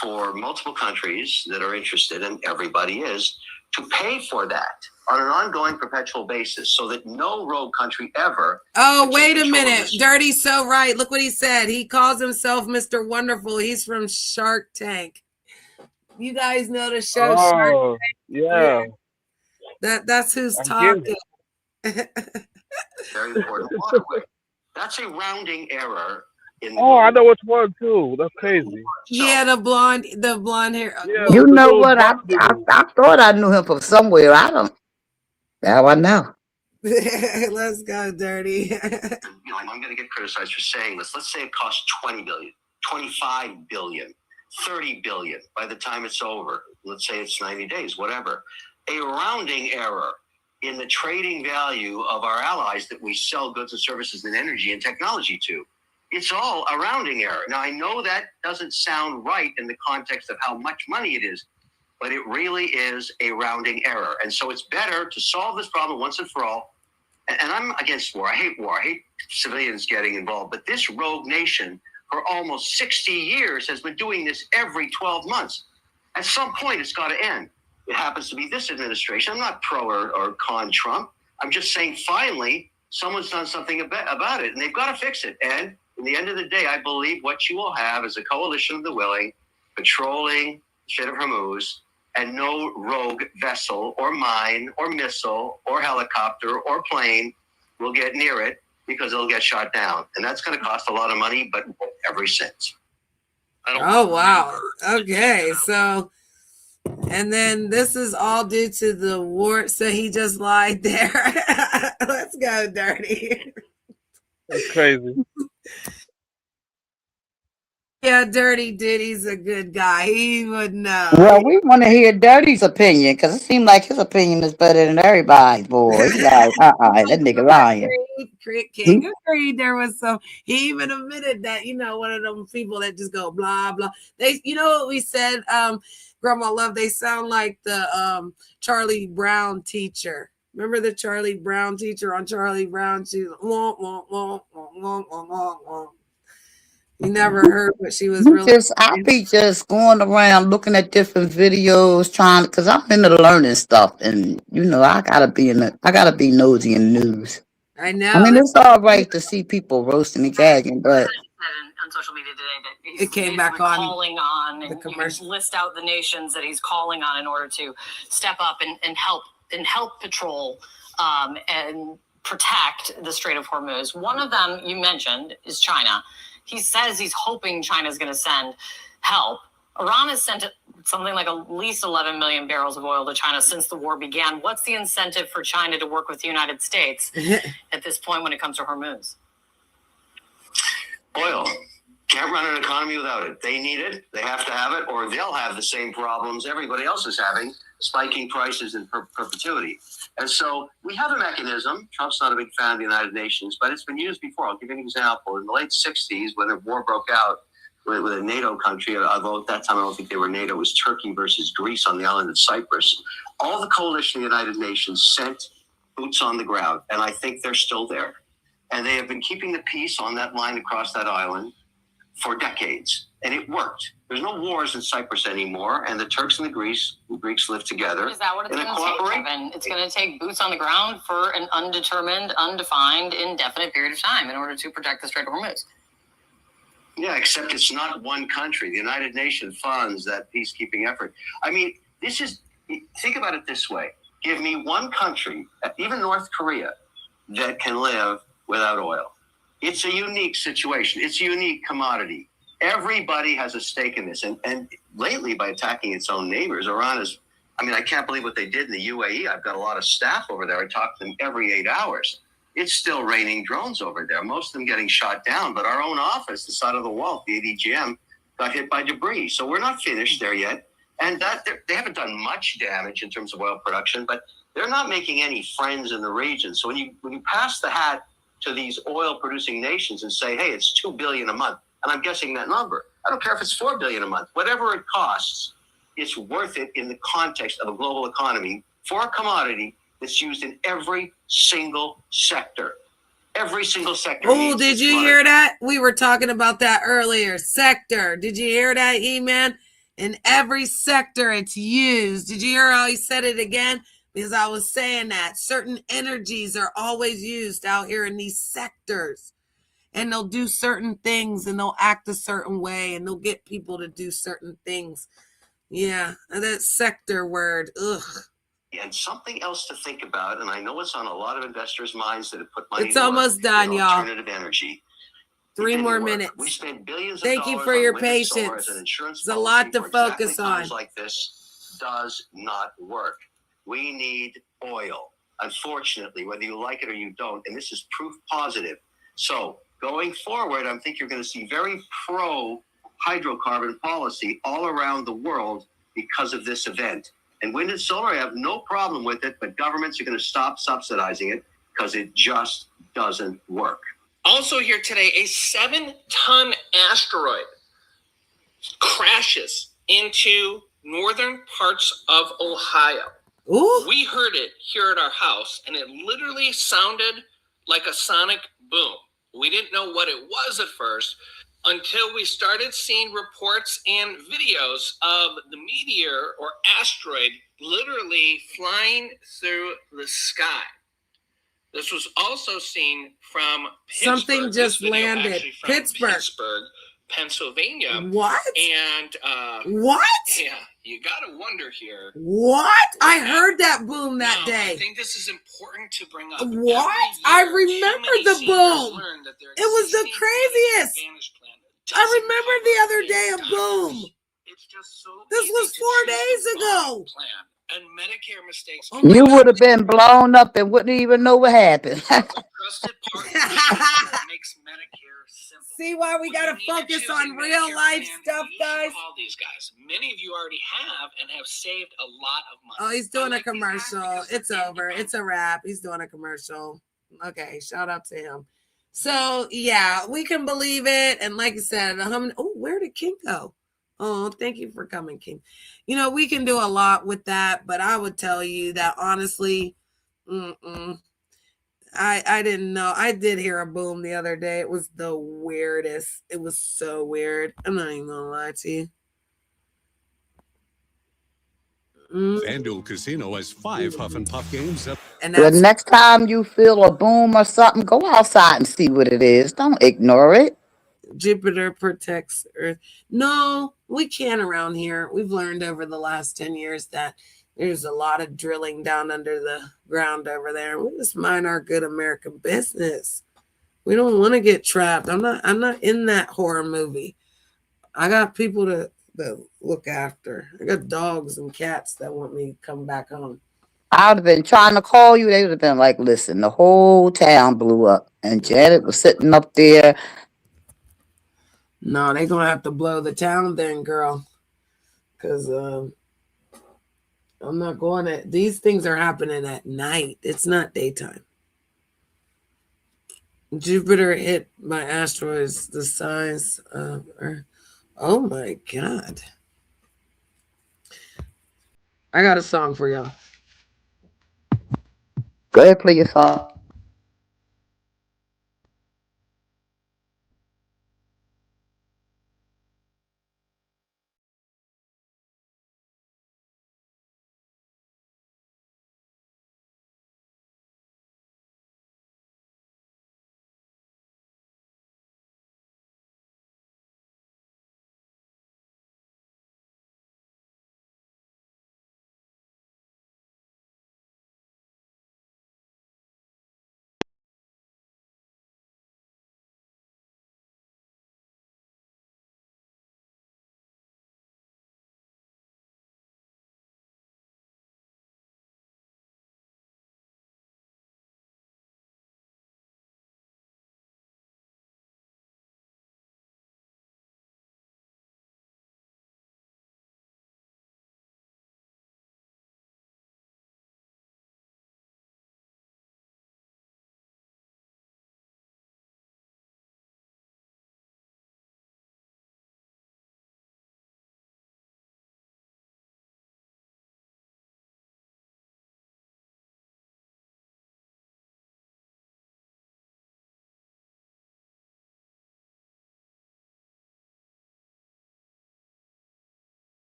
For multiple countries that are interested, and everybody is, to pay for that on an ongoing perpetual basis so that no rogue country ever. Oh, wait a minute. Dirty's so right. Look what he said. He calls himself Mr. Wonderful. He's from Shark Tank. You guys know the show Shark Tank? Yeah. That's who's talking. Very important waterway. That's a rounding error. I know which one too. That's crazy. Yeah, the blonde hair. Yeah, you know what? I thought I knew him from somewhere. Now I know. Let's go, Dirty. I'm going to get criticized for saying this. Let's say it costs 20 billion, 25 billion, 30 billion by the time it's over. Let's say it's 90 days, whatever. A rounding error in the trading value of our allies that we sell goods and services and energy and technology to. It's all a rounding error. Now, I know that doesn't sound right in the context of how much money it is, but it really is a rounding error. And so it's better to solve this problem once and for all. And I'm against war. I hate civilians getting involved. But this rogue nation for almost 60 years has been doing this every 12 months. At some point, it's got to end. It happens to be this administration. I'm not pro or con Trump. I'm just saying finally someone's done something about it, and they've got to fix it. And in the end of the day, I believe what you will have is a coalition of the willing patrolling the Strait of Hormuz, and no rogue vessel or mine or missile or helicopter or plane will get near it because it'll get shot down. And that's going to cost a lot of money, but every cent. Oh, wow. Okay, so, and then this is all due to the war, so he just lied there. Let's go, Dirty. That's crazy. Yeah, Dirty Diddy's a good guy. He would know. Well, we want to hear Dirty's opinion because it seemed like his opinion is better than everybody's. Boy, he's like, that nigga lying. King agreed. There was some. He even admitted that, one of them people that just go blah blah. They, what we said, Grandma Love. They sound like the Charlie Brown teacher. Remember the Charlie Brown teacher on Charlie Brown? She's womp womp womp womp womp womp womp. You never heard what she was really. I be just going around looking at different videos, because I'm into learning stuff, and I gotta be nosy in the news. I know. I mean, it's all right to see people roasting and gagging, but on social media today that it came back on calling on the and commercial. List out the nations that he's calling on in order to step up and help patrol and protect the Strait of Hormuz. One of them you mentioned is China. He says he's hoping China's going to send help. Iran has sent something like at least 11 million barrels of oil to China since the war began. What's the incentive for China to work with the United States at this point when it comes to Hormuz? Oil. Can't run an economy without it. They need it. They have to have it, or they'll have the same problems everybody else is having, spiking prices in perpetuity. And so we have a mechanism. Trump's not a big fan of the United Nations, but it's been used before. I'll give you an example. In the late 60s, when the war broke out with a NATO country, although at that time I don't think they were NATO, it was Turkey versus Greece on the island of Cyprus. All the coalition of the United Nations sent boots on the ground, and I think they're still there. And they have been keeping the peace on that line across that island for decades, and it worked. There's no wars in Cyprus anymore, and the Turks and the Greeks live together. Is that what it's going to take, Kevin? It's going to take boots on the ground for an undetermined, undefined, indefinite period of time in order to protect the Strait of Hormuz. Yeah, except it's not one country. The United Nations funds that peacekeeping effort. I mean, think about it this way. Give me one country, even North Korea, that can live without oil. It's a unique situation. It's a unique commodity. Everybody has a stake in this. And lately, by attacking its own neighbors, Iran is, I can't believe what they did in the UAE. I've got a lot of staff over there. I talk to them every 8 hours. It's still raining drones over there, most of them getting shot down. But our own office, the side of the wall, the ADGM, got hit by debris. So we're not finished there yet. And they haven't done much damage in terms of oil production, but they're not making any friends in the region. So when you pass the hat to these oil-producing nations and say, hey, it's $2 billion a month, and I'm guessing that number. I don't care if it's $4 billion a month. Whatever it costs, it's worth it in the context of a global economy for a commodity that's used in every single sector. Every single sector. Oh, did you hear that? We were talking about that earlier. Sector. Did you hear that, E-Man? In every sector it's used. Did you hear how he said it again? Because I was saying that certain energies are always used out here in these sectors. And they'll do certain things and they'll act a certain way and they'll get people to do certain things. Yeah, that sector word, ugh. And something else to think about, and I know it's on a lot of investors' minds that have put money it's almost done, y'all. Alternative energy. 3 more minutes. We spend billions of Thank dollars you for your on patience. There's a lot to focus on. Times like this does not work. We need oil. unfortunately, whether you like it or you don't, and this is proof positive. So going forward, I think you're going to see very pro hydrocarbon policy all around the world because of this event. And wind and solar, I have no problem with it, but governments are going to stop subsidizing it because it just doesn't work. Also here today, a 7-ton asteroid crashes into northern parts of Ohio. Ooh. We heard it here at our house, and it literally sounded like a sonic boom. We didn't know what it was at first until we started seeing reports and videos of the meteor or asteroid literally flying through the sky. This was also seen from Pittsburgh. Something just landed. Pittsburgh, Pennsylvania. What? And what? Yeah, you gotta wonder here. What? I heard that boom that day. I think this is important to bring up. What? I remember the boom. It was the craziest. I remember the other day a boom. It's just so this was 4 days ago. Plan. And Medicare mistakes. You would have been blown up and wouldn't even know what happened. Makes Medicare simple. See why we gotta focus on real life stuff, guys? Call these guys. Many of you already have and have saved a lot of money. Oh, he's doing a commercial. It's over. It's a wrap. He's doing a commercial. Okay, shout out to him. So yeah, we can believe it. And like I said, oh, where did King go? Oh, thank you for coming, King. You know, we can do a lot with that, but I would tell you that honestly, I didn't know. I did hear a boom the other day. It was the weirdest. It was so weird. I'm not even gonna lie to you. FanDuel Casino has 5 Huff and Puff games up. And the next time you feel a boom or something, go outside and see what it is. Don't ignore it. Jupiter protects Earth. No, we can't around here. We've learned over the last 10 years that there's a lot of drilling down under the ground over there. We just mind our good American business. We don't want to get trapped. I'm not in that horror movie. I got people to look after. I got dogs and cats that want me to come back home. I would have been trying to call you. They would have been like, listen, the whole town blew up. And Janet was sitting up there. No, they're going to have to blow the town then, girl. Because I'm not going to. These things are happening at night. It's not daytime. Jupiter hit by asteroids the size of Earth. Oh my God. I got a song for y'all. Go ahead, play your song.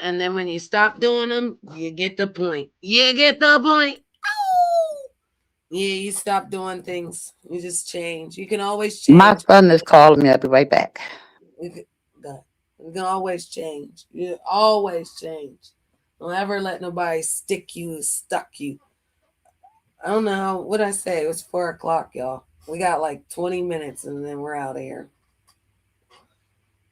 And then when you stop doing them, you get the point. You get the point. Ow! Yeah, you stop doing things. You just change. You can always My change. son is calling me. I'll be right back. You can, you can always change. You always change. Don't ever let nobody stick you, stuck you. I don't know what I say. It was 4 o'clock, y'all. We got like 20 minutes and then we're out of here.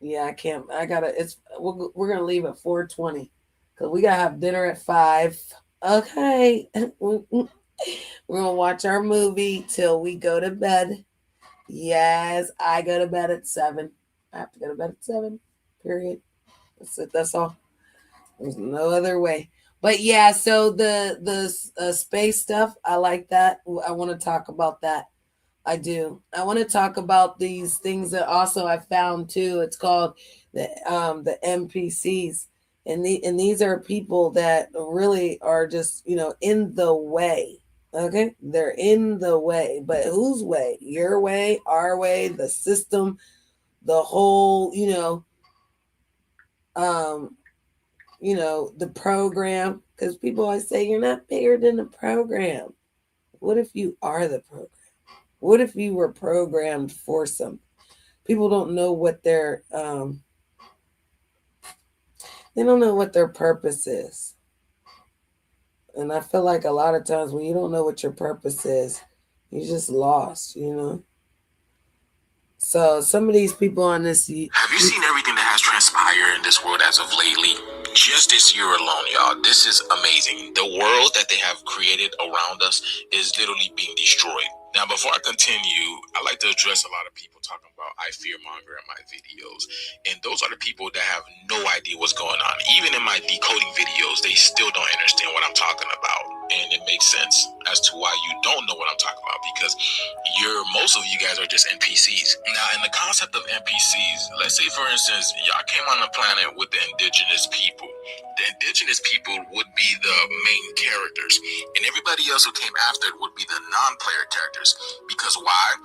Yeah, I can't. I gotta. We're gonna leave at 4:20 because we gotta have dinner at 5. Okay, we're gonna watch our movie till we go to bed. Yes, I go to bed at 7. I have to go to bed at 7. Period. That's it. That's all. There's no other way. But yeah, so the space stuff, I like that. I want to talk about that. I do. I want to talk about these things that also I found too. It's called the NPCs, and these are people that really are just in the way. Okay, they're in the way, but whose way? Your way, our way, the system, the whole um the program. Because people always say you're not bigger than the program. What if you are the program? What if you were programmed for something? People don't know what they don't know what their purpose is. And I feel like a lot of times when you don't know what your purpose is, you're just lost. So some of these people on this. Have you seen everything that has transpired in this world as of lately? Just this year alone, y'all, this is amazing. The world that they have created around us is literally being destroyed. Now, before I continue, I like to address a lot of people talking about I fear monger in my videos. And those are the people that have no idea what's going on. Even in my decoding videos, they still don't understand what I'm talking about. And it makes sense as to why you don't know what I'm talking about, because most of you guys are just NPCs. Now, in the concept of NPCs, let's say, for instance, y'all came on the planet with the indigenous people. The indigenous people would be the main characters, and everybody else who came after it would be the non-player characters. Because why?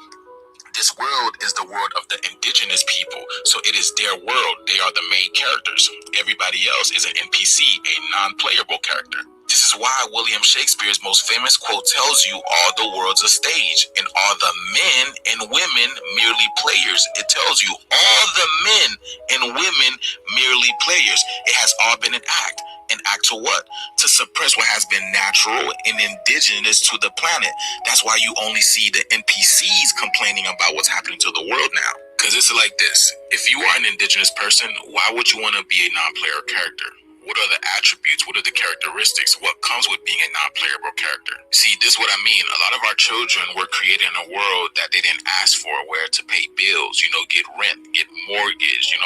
This world is the world of the indigenous people, so it is their world. They are the main characters. Everybody else is an NPC, a non-playable character. This is why William Shakespeare's most famous quote tells you all the world's a stage, and all the men and women merely players. It tells you all the men and women merely players. It has all been an act. An act to what? To suppress what has been natural and indigenous to the planet. That's why you only see the NPCs complaining about what's happening to the world now. Because it's like this. If you are an indigenous person, why would you want to be a non-player character? What are the attributes? What are the characteristics? What comes with being a non-playable character? See, this is what I mean. A lot of our children were created in a world that they didn't ask for, where to pay bills, get rent, get mortgage,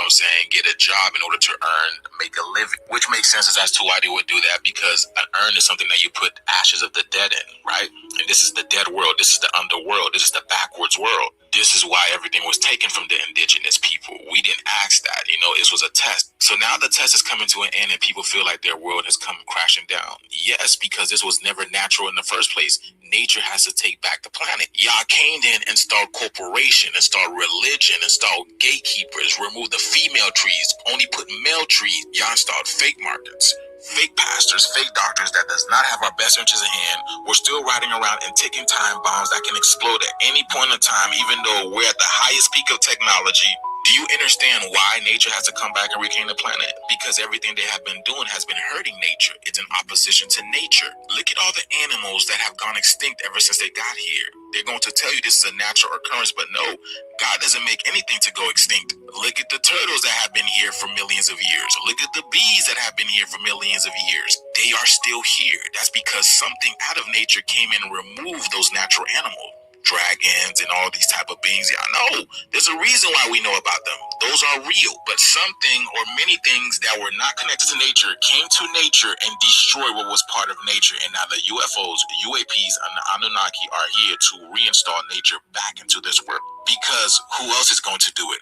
get a job in order to earn, make a living. Which makes sense as to why they would do that, because an urn is something that you put ashes of the dead in, right? And this is the dead world. This is the underworld. This is the backwards world. This is why everything was taken from the indigenous people. We didn't ask that. It was a test. So now the test is coming to an end and people feel like their world has come crashing down. Yes, because this was never natural in the first place. Nature has to take back the planet. Y'all came in, installed corporation, installed religion, installed gatekeepers, removed the female trees, only put male trees. Y'all installed fake markets. Fake pastors, fake doctors that does not have our best interests at hand. We're still riding around and ticking time bombs that can explode at any point in time, even though we're at the highest peak of technology. Do you understand why nature has to come back and reclaim the planet? Because everything they have been doing has been hurting nature. It's in opposition to nature. Look at all the animals that have gone extinct ever since they got here. They're going to tell you this is a natural occurrence, but no, God doesn't make anything to go extinct. Look at the turtles that have been here for millions of years. Look at the bees that have been here for millions of years. They are still here. That's because something out of nature came in and removed those natural animals. Dragons and all these type of beings. Yeah, I know. There's a reason why we know about them. Those are real. But something or many things that were not connected to nature came to nature and destroyed what was part of nature. And now the UFOs, the UAPs, and the Anunnaki are here to reinstall nature back into this world. Because who else is going to do it?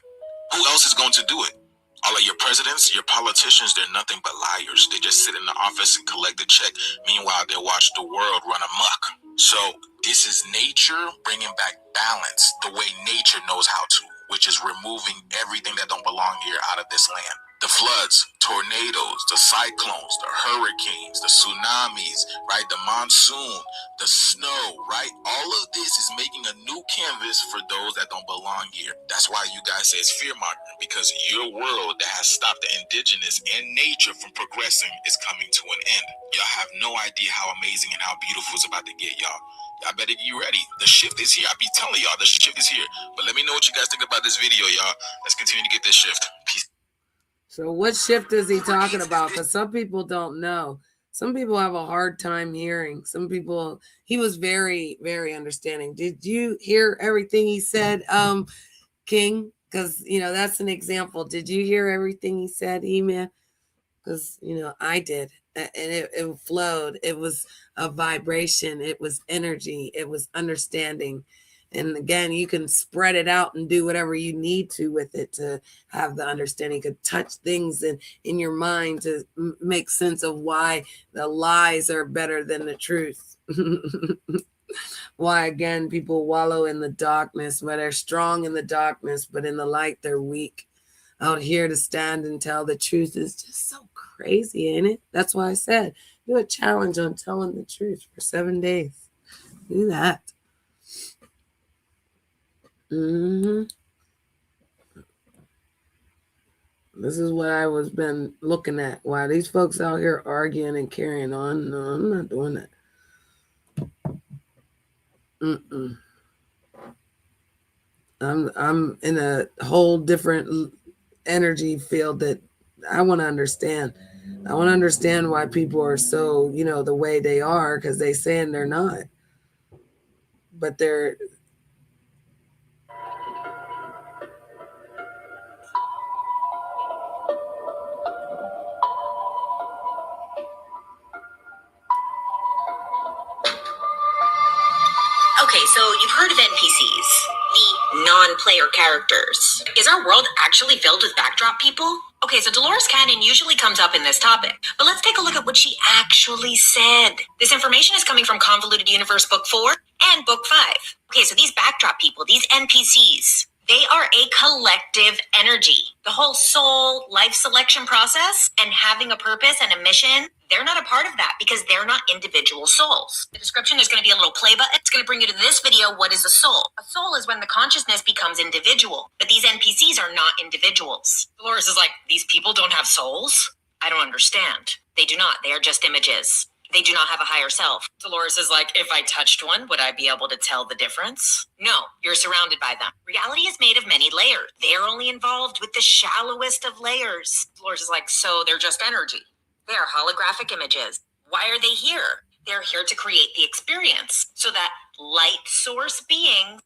Who else is going to do it? All of your presidents, your politicians, they're nothing but liars. They just sit in the office and collect a check. Meanwhile, they watch the world run amok. So this is nature bringing back balance the way nature knows how to, which is removing everything that don't belong here out of this land. The floods, tornadoes, the cyclones, the hurricanes, the tsunamis, right? The monsoon, the snow, right? All of this is making a new canvas for those that don't belong here. That's why you guys say it's fear-mongering, because your world that has stopped the indigenous and nature from progressing is coming to an end. Y'all have no idea how amazing and how beautiful it's about to get, y'all. Y'all better get ready. The shift is here. I be telling y'all, the shift is here. But let me know what you guys think about this video, y'all. Let's continue to get this shift. Peace. So what shift is he talking about? Because some people don't know. Some people have a hard time hearing. Some people, he was very, very understanding. Did you hear everything he said, King? Because, that's an example. Did you hear everything he said, E-Man? Because, I did. And it flowed. It was a vibration. It was energy. It was understanding. And again, you can spread it out and do whatever you need to with it to have the understanding. You could touch things in your mind to make sense of why the lies are better than the truth. Why, again, people wallow in the darkness, where they're strong in the darkness, but in the light, they're weak. Out here to stand and tell the truth is just so crazy, ain't it? That's why I said, do a challenge on telling the truth for 7 days. Do that. This is what I was been looking at. Why these folks out here arguing and carrying on? No, I'm not doing that. I'm in a whole different energy field that I want to understand. I want to understand why people are so, the way they are, because they saying they're not. But they're... Okay, so you've heard of NPCs, the non-player characters. Is our world actually filled with backdrop people? Okay, so Dolores Cannon usually comes up in this topic, but let's take a look at what she actually said. This information is coming from Convoluted Universe Book 4 and Book 5. Okay, so these backdrop people, these NPCs, they are a collective energy. The whole soul life selection process and having a purpose and a mission, they're not a part of that because they're not individual souls. The description is going to be a little play button. It's going to bring you to this video. What is a soul? A soul is when the consciousness becomes individual, but these NPCs are not individuals. Dolores is like, these people don't have souls? I don't understand. They do not. They are just images. They do not have a higher self. Dolores is like, if I touched one, would I be able to tell the difference? No, you're surrounded by them. Reality is made of many layers. They're only involved with the shallowest of layers. Dolores is like, so they're just energy. They are holographic images. Why are they here? They're here to create the experience so that light source beings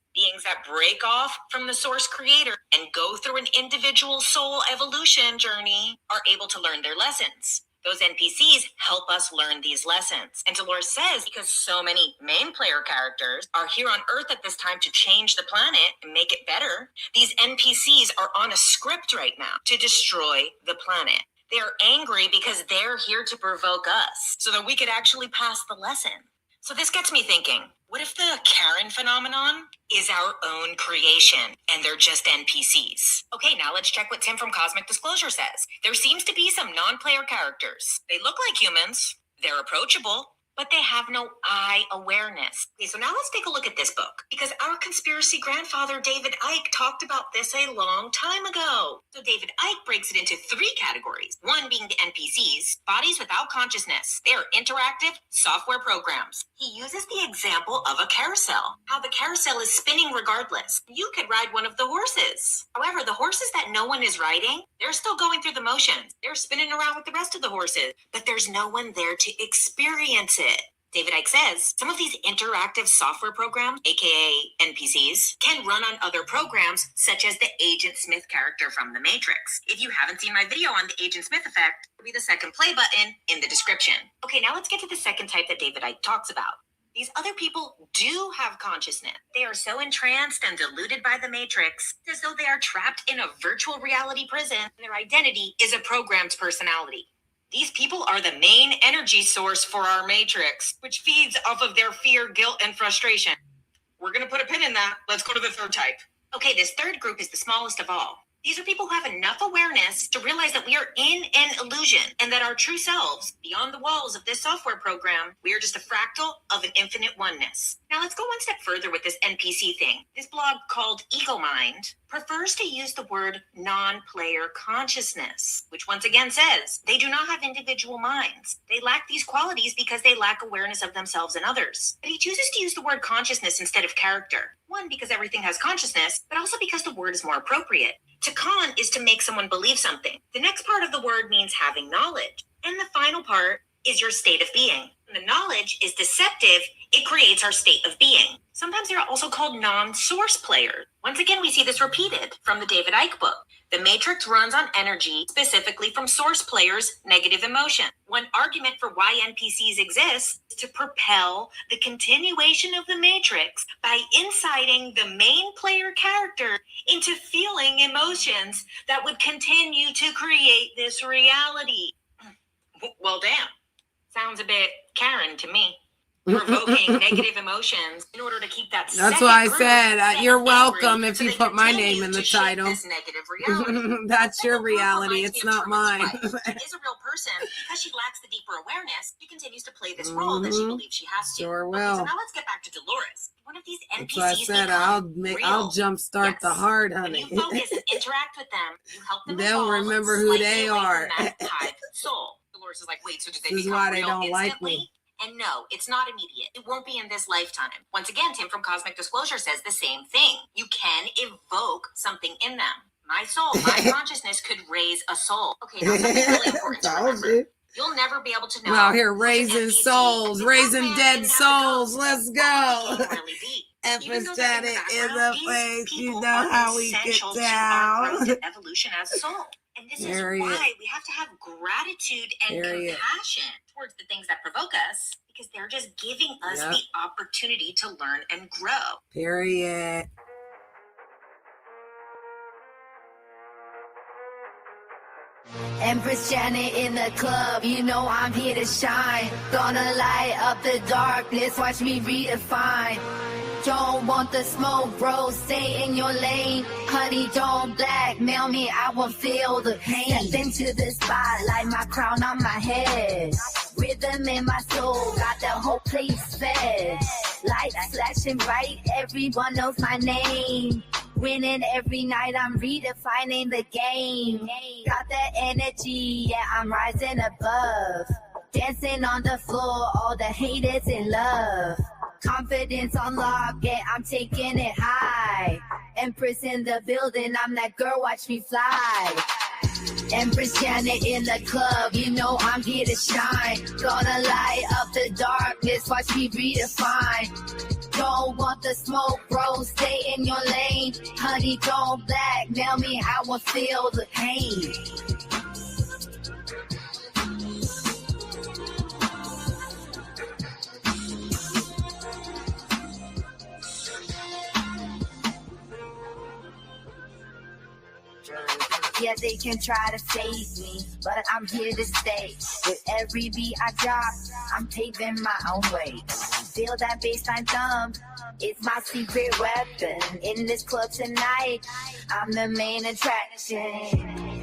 that break off from the source creator and go through an individual soul evolution journey are able to learn their lessons. Those NPCs help us learn these lessons. And Dolores says, because so many main player characters are here on Earth at this time to change the planet and make it better, these NPCs are on a script right now to destroy the planet. They're angry because they're here to provoke us so that we could actually pass the lesson. So this gets me thinking, what if the Karen phenomenon is our own creation and they're just NPCs? Okay, now let's check what Tim from Cosmic Disclosure says. There seems to be some non-player characters. They look like humans. They're approachable, but they have no eye awareness. Okay, so now let's take a look at this book, because our conspiracy grandfather, David Icke, talked about this a long time ago. So David Icke breaks it into 3 categories. One being the NPCs, bodies without consciousness. They are interactive software programs. He uses the example of a carousel, how the carousel is spinning regardless. You could ride one of the horses. However, the horses that no one is riding, they're still going through the motions. They're spinning around with the rest of the horses, but there's no one there to experience it. David Icke says some of these interactive software programs, aka NPCs, can run on other programs such as the Agent Smith character from The Matrix. If you haven't seen my video on the Agent Smith effect, it'll be the second play button in the description. Okay, now let's get to the second type that David Icke talks about. These other people do have consciousness. They are so entranced and deluded by the Matrix as though they are trapped in a virtual reality prison. Their identity is a programmed personality. These people are the main energy source for our Matrix, which feeds off of their fear, guilt, and frustration. We're going to put a pin in that. Let's go to the third type. Okay, this third group is the smallest of all. These are people who have enough awareness to realize that we are in an illusion and that our true selves, beyond the walls of this software program, we are just a fractal of an infinite oneness. Now let's go one step further with this NPC thing. This blog called Ego Mind prefers to use the word non-player consciousness, which once again says they do not have individual minds. They lack these qualities because they lack awareness of themselves and others. But he chooses to use the word consciousness instead of character. One, because everything has consciousness, but also because the word is more appropriate. To con is to make someone believe something. The next part of the word means having knowledge. And the final part is your state of being. When the knowledge is deceptive, it creates our state of being. Sometimes they're also called non-source players. Once again, we see this repeated from the David Icke book. The Matrix runs on energy, specifically from source players' negative emotion. One argument for why NPCs exist is to propel the continuation of the Matrix by inciting the main player character into feeling emotions that would continue to create this reality. Well, damn. Sounds a bit Karen to me. Provoking negative emotions in order to keep that. That's why I said you're welcome if you put my name in the title. This negative reality. That's your reality. It's not mine. She is a real person. Because she lacks the deeper awareness, she continues to play this role that she believes she has to. Sure will. Okay, so now let's get back to Dolores. One of these NPCs. That's why I said I'll jumpstart the heart, honey. When you focus and interact with them, you help them. They'll remember who they are. Soul. Dolores is like, wait, so did they This is become why they real don't like instantly? me. And no, it's not immediate. It won't be in this lifetime. Once again, Tim from Cosmic Disclosure says the same thing. You can evoke something in them. My soul, my consciousness could raise a soul. Okay, now something really important to remember. You'll never be able to know. We're out here raising souls, raising dead souls. Let's go. Empress Janet in the place. You know how we get down. Evolution as a soul. And this is why we have to have gratitude and compassion towards the things that provoke us, because they're just giving us the opportunity to learn and grow. Period. Empress Janet in the club, you know I'm here to shine. Gonna light up the darkness, watch me redefine. Don't want the smoke, bro, stay in your lane. Honey, don't blackmail me, I won't feel the pain. Step into the spotlight, my crown on my head. Rhythm in my soul, got the whole place fed. Lights flashing bright, everyone knows my name. Winning every night, I'm redefining the game. Got that energy, yeah, I'm rising above. Dancing on the floor, all the haters in love. Confidence on lock, yeah, I'm taking it high. Empress in the building, I'm that girl, watch me fly. Empress Janet in the club, you know I'm here to shine. Gonna light up the darkness, watch me redefine. Don't want the smoke, bro, stay in your lane. Honey, don't blackmail me, I won't feel the pain. Yeah, they can try to phase me, but I'm here to stay. With every beat I drop, I'm paving my own way. Feel that bassline thump, it's my secret weapon. In this club tonight, I'm the main attraction.